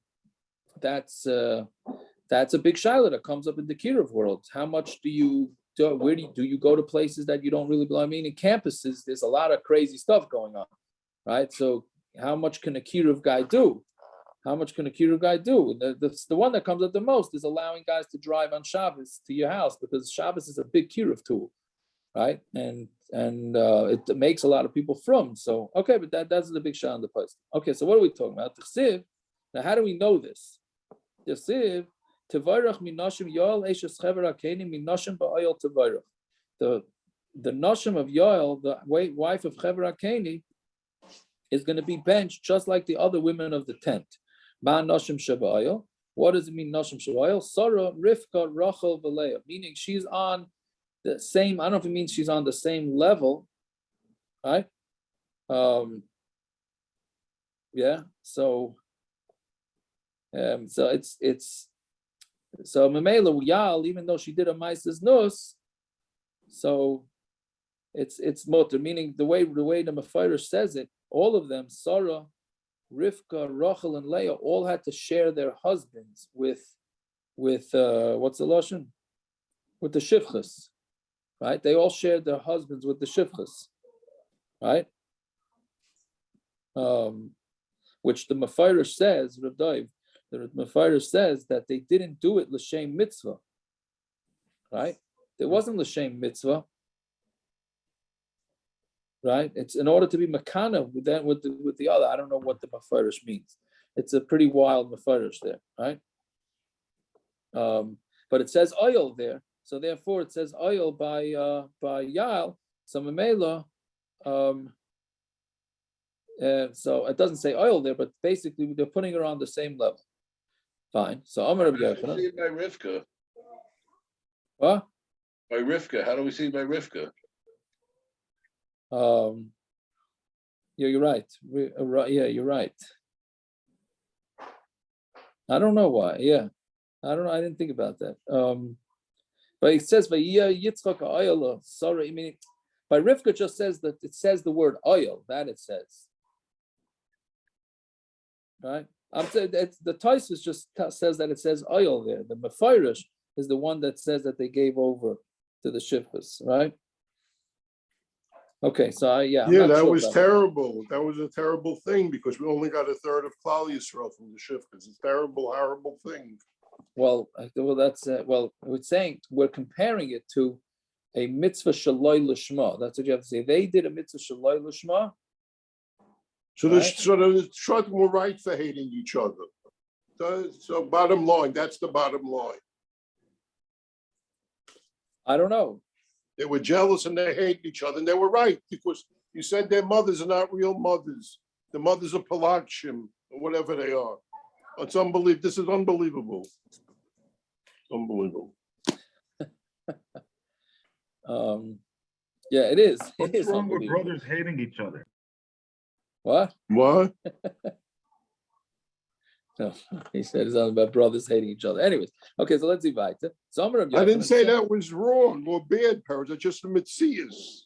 that's a big shaila that comes up in the Kiruv world. How much do you? Where do you go to places that you don't really belong? I mean, in campuses, there's a lot of crazy stuff going on, right? So how much can a Kiruv guy do? How much can a Kiruv guy do? The one that comes up the most is allowing guys to drive on Shabbos to your house, because Shabbos is a big Kiruv tool, right? And it makes a lot of people from. So, okay, but that's the big shah on the post. Okay, so what are we talking about? The Chsiv. Now, how do we know this? The Chsiv, Tevairach minashim Yael eshes chever hakeni minashim ba'ayel tevairach. The nashim of Yael, the wife of chever hakeni, is going to be benched just like the other women of the tent. Ma nashim shaba'ayel. What does it mean, nashim shaba'ayel? Sarah, Rivka, Rachel, Valeah. Meaning she's on the same. I don't know if it means she's on the same level, right? Yeah. So So Mamela Yael, even though she did a Maisa's Nus, so it's motor, meaning the way the Mephirish says it, all of them, Sarah, Rivka, Rachel, and Leah, all had to share their husbands with what's the lashon? With the shivchas, right? They all shared their husbands with the shivchas, right? Which the Mephirish says, Rav Dov, the Mephirish says that they didn't do it l'shem mitzvah, right? There wasn't l'shem mitzvah, right? It's in order to be makana with the other. I don't know what the Mephirish means. It's a pretty wild Mephirish there, right? But it says oil there, so therefore it says oil by Yael. So Mamela, so it doesn't say oil there, but basically they're putting her on the same level. Fine. So Amar Rabbi Yochanan. By Rivka. What? By Rivka. How do we see by Rivka? Yeah, you're right. Yeah, you're right. I don't know why. Yeah, I don't know. I didn't think about that. But it says by Yitzchak oil. Sorry, I mean by Rivka just says that it says the word oil. That it says. Right. I'm saying that the Tosfos just says that it says oil there. The Mephirish is the one that says that they gave over to the shivchas, right? Okay, so I'm Yeah, not that sure was about terrible. That was a terrible thing because we only got a third of Klal Yisrael from the Shifkas. It's a terrible, horrible thing. Well, that's we're saying we're comparing it to a mitzvah shaloi lishma. That's what you have to say. They did a mitzvah shaloi lishma. So the Shvatim were right for hating each other. So bottom line, that's the bottom line. I don't know. They were jealous and they hated each other, and they were right because you said their mothers are not real mothers. The mothers are palakshim or whatever they are. It's unbelievable. This is unbelievable. Unbelievable. Yeah, it is. What's wrong with brothers hating each other? What? What? No, he said it's all about brothers hating each other. Anyways, okay, so let's see weiter. So I didn't say that was wrong or bad, parents. It's just the mitzias.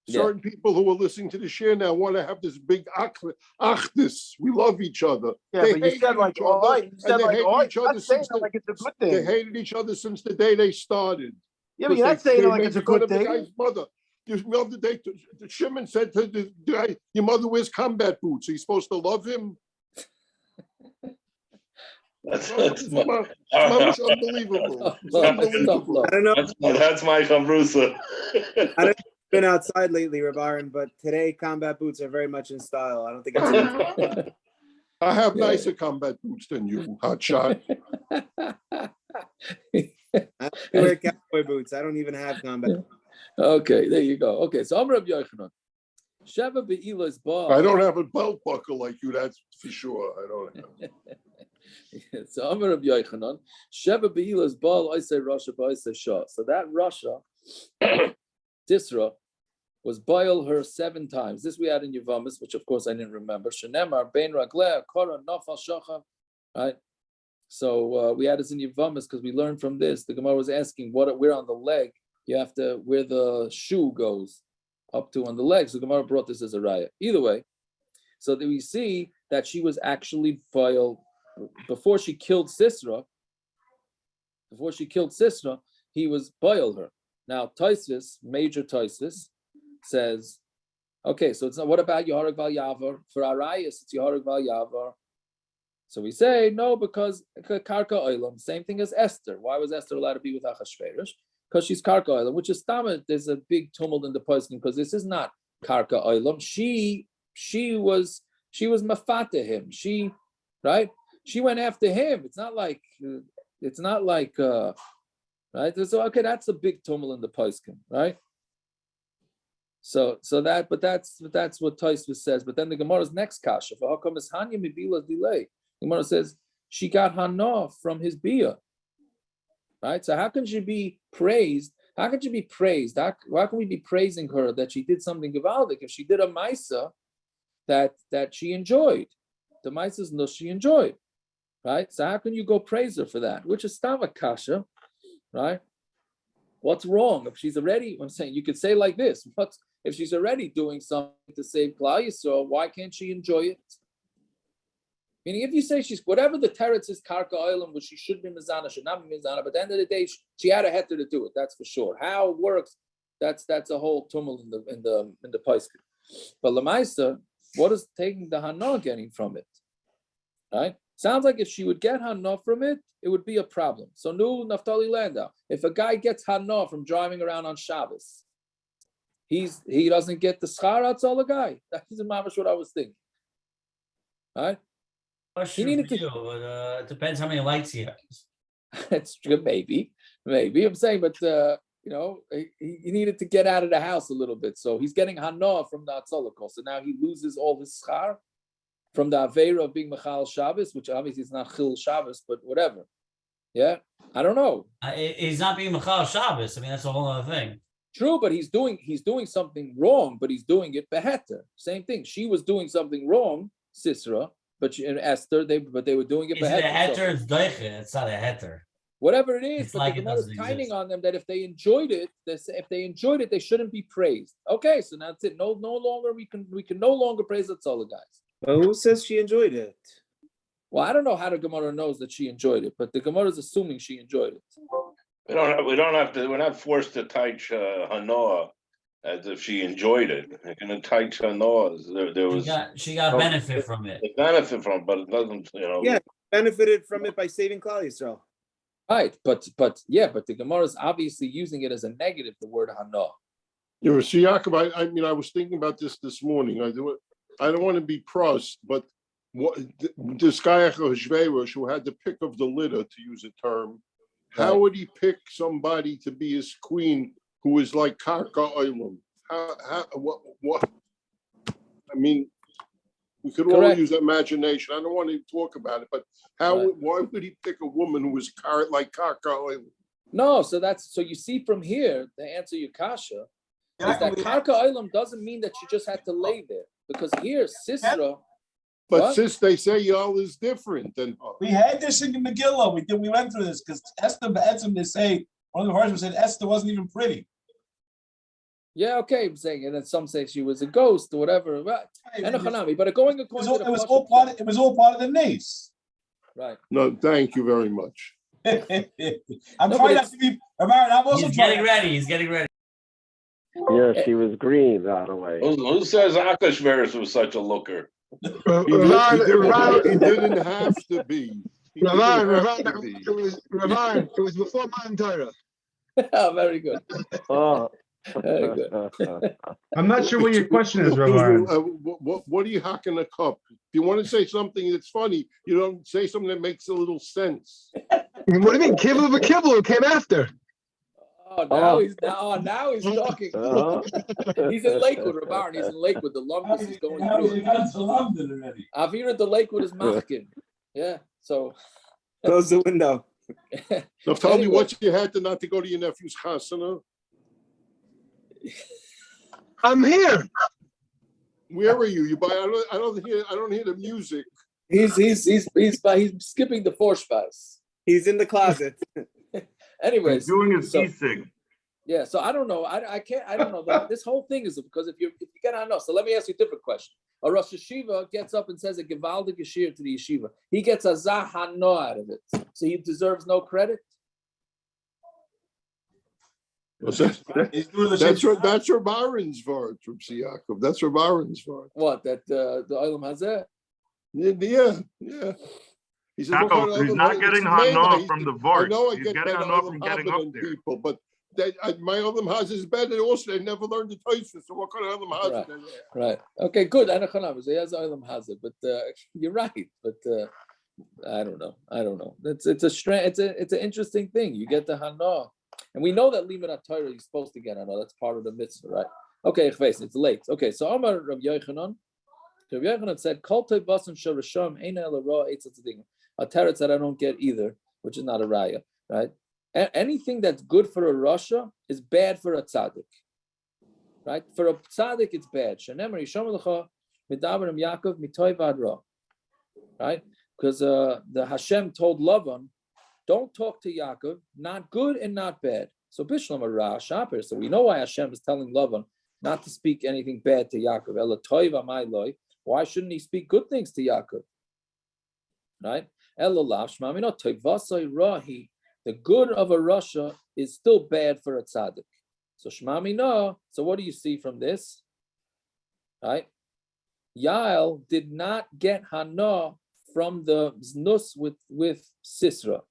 Certain people who are listening to the share now want to have this big achdus. We love each other. Yeah, They but you hated said like, each other, oh, you said and they like, hated oh, each other since like it's a good thing. they hated each other since the day they started. Yeah, but you're not saying like it's a good The thing. guy's mother. The other day, Shimon said to the guy, "Your mother wears combat boots. Are you supposed to love him?" That's unbelievable. Unbelievable. I don't know. That's my chavrusa. I haven't been outside lately, Rabaran, but today combat boots are very much in style. I don't think it's. I have nicer combat boots than you, hot shot. I wear cowboy boots. I don't even have combat boots. Okay, there you go. Okay, so Amr Rabbi Yochanan. Sheva be'ilas bar. I don't have a belt buckle like you, that's for sure. I don't have. So Amr Rabbi Yochanan. Sheva be'ilas bar, I say Rasha, I say Shah. So that Rasha, Tisra, was boil her 7 times. This we had in Yevamis, which of course I didn't remember. Shenemar, Ben Ragleh, Korah, Nafal Shacha. Right? So we had this in Yevamis because we learned from this. The Gemara was asking where on the leg you have to, where the shoe goes up to on the legs. The Gemara brought this as a raya. Either way, so that we see that she was actually boiled before she killed Sisera. Before she killed Sisera, he was boiled her. Now Tosfos, major Tosfos, says, okay, so it's not. What about Yehareg Val Yavar? For Arayas, it's Yehareg Val Yavar. So we say no because Karka Olam, same thing as Esther. Why was Esther allowed to be with Achashverosh? Because she's Karka Olam, which is Tamar. There's a big tumult in the Pesukim because this is not Karka Olam. She was mafata him. She went after him. It's not like right. So okay, that's a big tumult in the Pesukim, right? So that's what Tosfos says. But then the Gemara's next kasha for how come is Hanya Mibila delay? The Gemara says she got Hana from his bia. Right? So how can she be praised? How can she be praised? How can we be praising her that she did something gewaldic if she did a Maisa that she enjoyed? The Maisas no she enjoyed. Right? So how can you go praise her for that? Which is Stava Kasha, right? What's wrong? If she's already, I'm saying you could say like this, if she's already doing something to save Klal Yisrael, why can't she enjoy it? Meaning, if you say she's whatever the teretz is karka oilam, which she should be mizaneh, should not be mizaneh, but at the end of the day, she had a heter to do it. That's for sure. How it works, that's a whole tumult in the Pesukim. But Lamaisa, what is taking the hana getting from it? Right? Sounds like if she would get hana from it, it would be a problem. So nu Naftali Landau, if a guy gets hana from driving around on Shabbos, he doesn't get the schar. That's all the guy. That's what I was thinking. All right. Question for you, but it depends how many lights he has. It's true, maybe. I'm saying, but he needed to get out of the house a little bit, so he's getting hana from the Atzolakol. So now he loses all his schar from the aveira of being Mechal Shabbos, which obviously is not Chil Shabbos, but whatever. Yeah, I don't know. He's not being Mechal Shabbos. I mean, that's a whole other thing. True, but he's doing something wrong, but he's doing it beheter. Same thing. She was doing something wrong, Sisera. But in Esther, they were doing it. Is it a heter? It's doiche. It's not a heter. Whatever it is, it's but like the Gemara is timing on them that if they enjoyed it, they shouldn't be praised. Okay, so that's it. No longer we can no longer praise the Tzollah guys. But who says she enjoyed it? Well, I don't know how the Gemara knows that she enjoyed it, but the Gemara is assuming she enjoyed it. We don't have to. We're not forced to teach Hanoah as if she enjoyed it. And in tight nose, there was She got benefit from it. a benefit from it, but it doesn't, Yeah, benefited from it by saving Klal Yisrael. Right, but the Gemara is obviously using it as a negative, the word hana. You know, see, Yaakov, I mean, I was thinking about this morning. I don't want to be pros, but what this guy who had the pick of the litter, to use a term, how would he pick somebody to be his queen who is like Karka Olam? What? I mean, we could all use imagination. I don't want to talk about it, but why would he pick a woman who was like Karka Olam? No, so you see from here, to answer your kasha, is that Karka Olam doesn't mean that she just had to lay there. Because here, Sisra. But sis, they say Yael is different than. We had this in the Megillah. We went through this because Esther, they say, one of the horsemen said Esther wasn't even pretty. Yeah, okay, I'm saying, and then some say she was a ghost or whatever. But going according to it was all part of the nace. Right. No, thank you very much. I'm trying not to be. I'm also He's getting ready. He's getting ready. Yeah, she was green, by the way. Who says Akashveris was such a looker? He didn't have to be. It was before modern Torah. Oh, very good. Oh. Very good. I'm not sure what your question is, Rabbi. What are you hacking a cup? If you want to say something that's funny, you don't say something that makes a little sense. What do you mean? Kibble of a kibble came after. Now he's talking. He's in Lakewood, Rabbi. He's in Lakewood. The lumpus is going through. He got to London already. Avira the Lakewood is machkin. Yeah, so close the window. Now tell me what you had to not to go to your nephew's chasana. I'm here. Where are you? I don't hear the music. He's skipping the Vorschpass. He's in the closet. Anyways, he's doing his e-sig. Yeah, so I don't know. I don't know. This whole thing is because if you get on us. So let me ask you a different question. A Rosh Yeshiva gets up and says a Gevaldik Yeshir to the yeshiva. He gets a Zahano out of it. So he deserves no credit? That's your Baron's vart from Yaakov. That's your Baron's vart. What, that the Olam Hazeh? Yeah. He says, he's not getting hana from the vart. I know I he's get getting hana from getting up there. People, but my Olam Hazeh is better. Also, they never learned the teshuva. So what kind of Olam Hazeh? Right. Okay. Good. He has Olam Hazeh, but you're right. But I don't know. It's an interesting thing. You get the hana. And we know that limud Torah you're supposed to get hana. That's part of the mitzvah, right? Okay, it's late. Okay, so Amar Rav Yochanan. Rav Yochanan said, "Kol toy basan shel rishaim eina ela ra eitz tzadikim." A teretz that I don't get either, which is not a raya, right? Anything that's good for a rasha is bad for a tzaddik, right? For a tzaddik, it's bad. Shenemar yisham lecha midaberim Yaakov mitoy vad ra, right? Because the Hashem told Lavan, don't talk to Yaakov, not good and not bad. So Bishlam Ra Shaper. So we know why Hashem is telling Lavan not to speak anything bad to Yaakov. Ela toiva my loy. Why shouldn't he speak good things to Yaakov? Right? Ela lav shmami no toivasai rahi. The good of a rasha is still bad for a tzaddik. So shmami no. So what do you see from this? Right? Yael did not get hana from the znus with Sisra.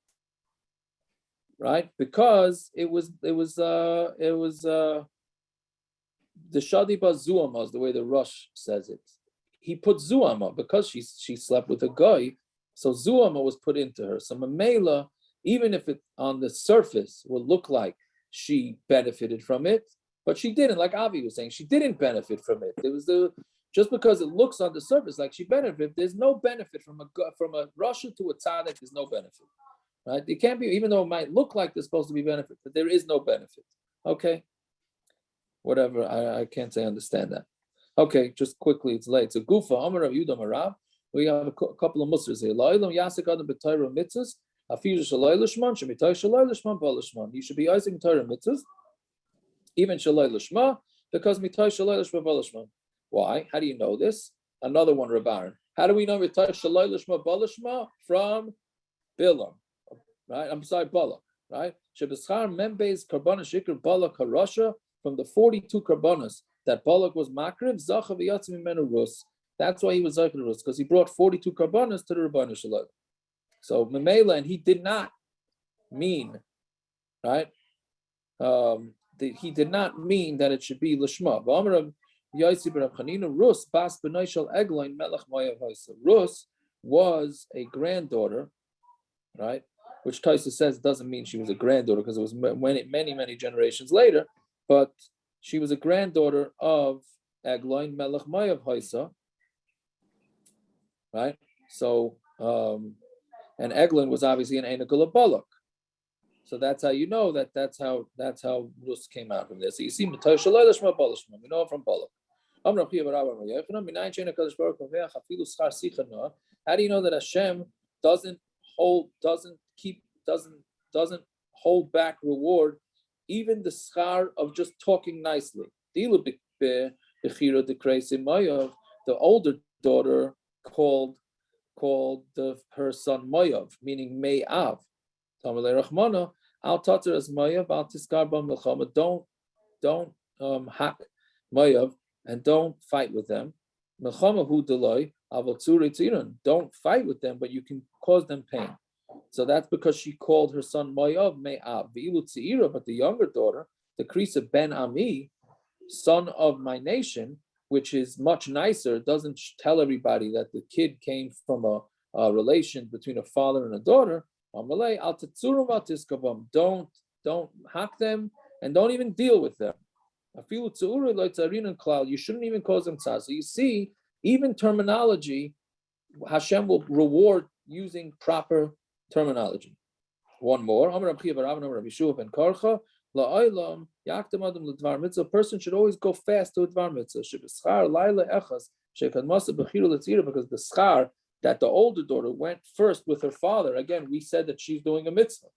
Right, because it was the shadiba zuama is the way the Rosh says it. He put zuama because she slept with a guy, so zuama was put into her. So mamela, even if it on the surface will look like she benefited from it, but she didn't. Like Avi was saying, she didn't benefit from it. It was just because it looks on the surface like she benefited. There's no benefit from a Russia to a tzaddik. There's no benefit. Right? It can't be, even though it might look like there's supposed to be benefit, but there is no benefit. Okay? Whatever, I can't say I understand that. Okay, just quickly, it's late. So Gufa, Amar Rav Yudah Marav, we have a couple of muslims here. La'ilam yasik adam b'Torah mitzvahs, afiyu shalai lishman, shemitay shalai lishman b'lishman. You should be using Torah mitzvahs, even shalai lishma, because mitay shalai lishma b'lishman. Why? How do you know this? Another one, Rabbaran. How do we know mitay shalai lishma b'lishma? From Bilam. Right? I'm sorry, Bala, right? Shebeschar membez karbana shikr Bala karasha from the 42 karbonos that Balak was makriv, zacha v'yatzim imenu rus. That's why he was zacha rus, because he brought 42 karbonos to the Rabbanu Shalom. So Memela, and he did not mean, right? He did not mean that it should be lishma. Rus was a granddaughter, right? Which Taisa says doesn't mean she was a granddaughter because it was many generations later, but she was a granddaughter of Egloin Melech Mayav Haisa, right? So, and Eglon was obviously an Einakul of Balak. So that's how you know that's how Rus came out from this. So you see, we know it from Balak. How do you know that Hashem doesn't hold back reward, even the schar of just talking nicely? The older daughter called her son Moav, meaning Me'av. Don't hack Moav and don't fight with them. Don't fight with them, but you can cause them pain. So that's because she called her son Moav Me'av. But the younger daughter, the Krisa Ben Ami, son of my nation, which is much nicer, doesn't tell everybody that the kid came from a relation between a father and a daughter. Don't hack them and don't even deal with them. You shouldn't even cause them tzar. So you see, even terminology, Hashem will reward using proper terminology. One more. A person should always go fast to a dvar mitzvah. Because the schar that the older daughter went first with her father, again, we said that she's doing a mitzvah.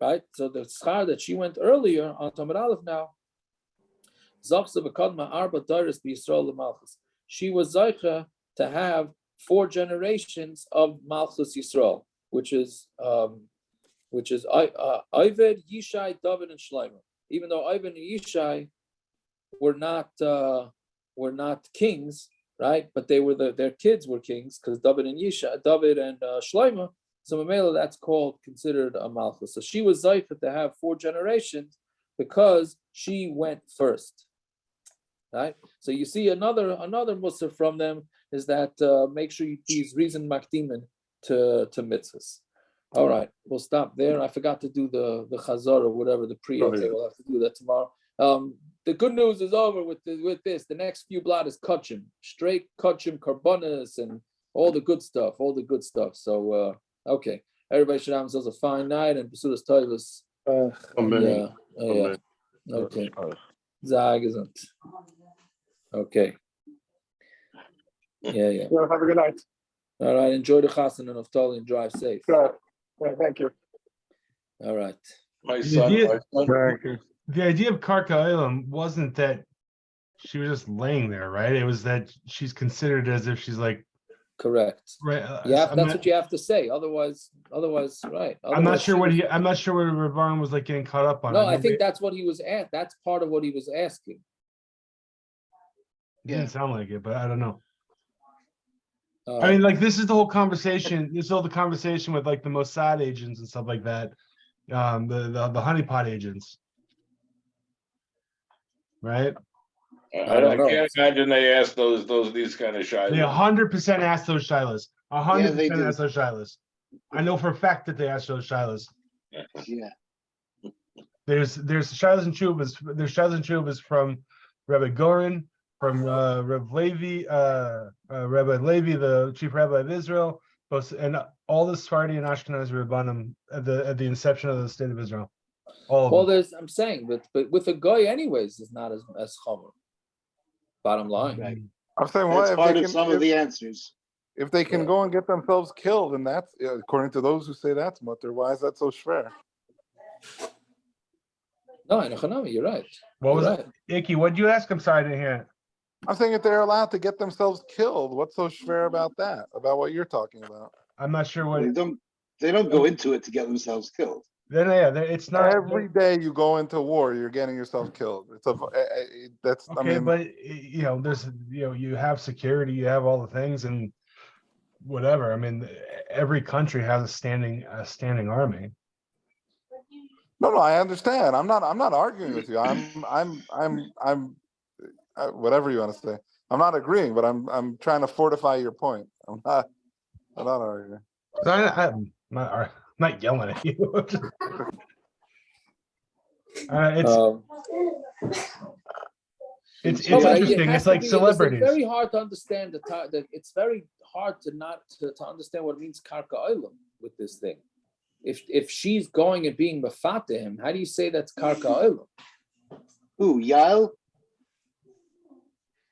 Right? So the schar that she went earlier on Tamar Aleph now, she was zaycha to have 4 generations of malkus Yisrael, which is Oved, Yishai, David, and Shlomo. Even though Oved and Yishai were not kings, right? But they were their kids were kings because David and Shlomo. So Mamela, that's considered a malchus. So she was zaycha to have 4 generations because she went first, right? So you see another musar from them is that make sure you use reason makdimin to mitzvahs. All right, we'll stop there. I forgot to do the chazar or whatever, the pre. Okay, we'll have to do that tomorrow. The good news is over with this. The next few blot is kachim, straight kachim, karbonas, and all the good stuff. So, okay. Everybody should have themselves a fine night and Pesudas Toivus. Amen. Yeah. Okay. Zagazant. Okay. Yeah. Well, have a good night. All right. Enjoy the chassan and Naftali and drive safe. Right. Thank you. All right. My son. The idea of Karka Olam wasn't that she was just laying there, right? It was that she's considered as if she's like. Correct. Right. That's what you have to say. Otherwise, right. I'm not sure what Rabban was like getting caught up on. No, I think that's what he was at. That's part of what he was asking. It didn't sound like it, but I don't know. I mean, like this is the whole conversation. This is all the conversation with like the Mossad agents and stuff like that. The honeypot agents, right? I can't imagine they ask these kind of shilas. They 100% ask those shilas. 100% ask those shilas. I know for a fact that they ask those shilas. Yeah. There's shilas and chuvas. There's shilas and chuvas from Rabbi Gorin, from Rabbi Levi, the chief rabbi of Israel, and all the Sephardi and Ashkenazi Rabbanim at the inception of the state of Israel. I'm saying, but with a guy, anyways, is not as chomer. Bottom line. Right. I'm saying, That's part of some of the answers. If they can go and get themselves killed, and that's according to those who say that's mutter, why is that so schwer? No, you're right. What was it? Icky, what did you ask? I'm sorry to hear. I'm saying if they're allowed to get themselves killed, what's so schwer about that? About what you're talking about? I'm not sure what they don't go into it to get themselves killed. Then yeah, it's not Every day you go into war, you're getting yourself killed. That's okay, I mean, but there's you have security, you have all the things, and whatever. I mean, every country has a standing army. no, I understand. I'm not arguing with you. Whatever you want to say. I'm not agreeing, but I'm trying to fortify your point. I'm not arguing. I'm not yelling at you. It's interesting. It's like celebrities. It's very hard to understand it's very hard to understand what it means karka olam with this thing. If she's going and being mafat to him, how do you say that's karka olam? Who, Yael?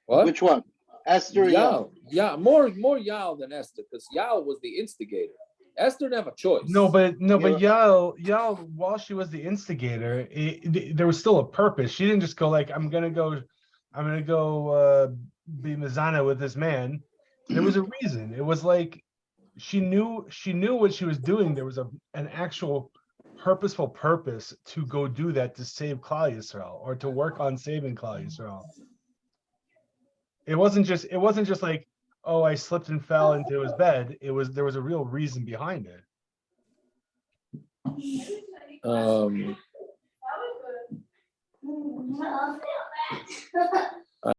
What? Which one? Esther or Yael? Yeah, more Yael than Esther, because Yael was the instigator. Esther didn't have a choice. But Yael, while she was the instigator, there was still a purpose. She didn't just go like, I'm gonna go be mezaneh with this man. There was a reason. It was like she knew what she was doing. There was an actual purposeful purpose to go do that, to save Klal Yisrael, or to work on saving Klal Yisrael. It wasn't just like, oh, I slipped and fell into his bed. There was a real reason behind it.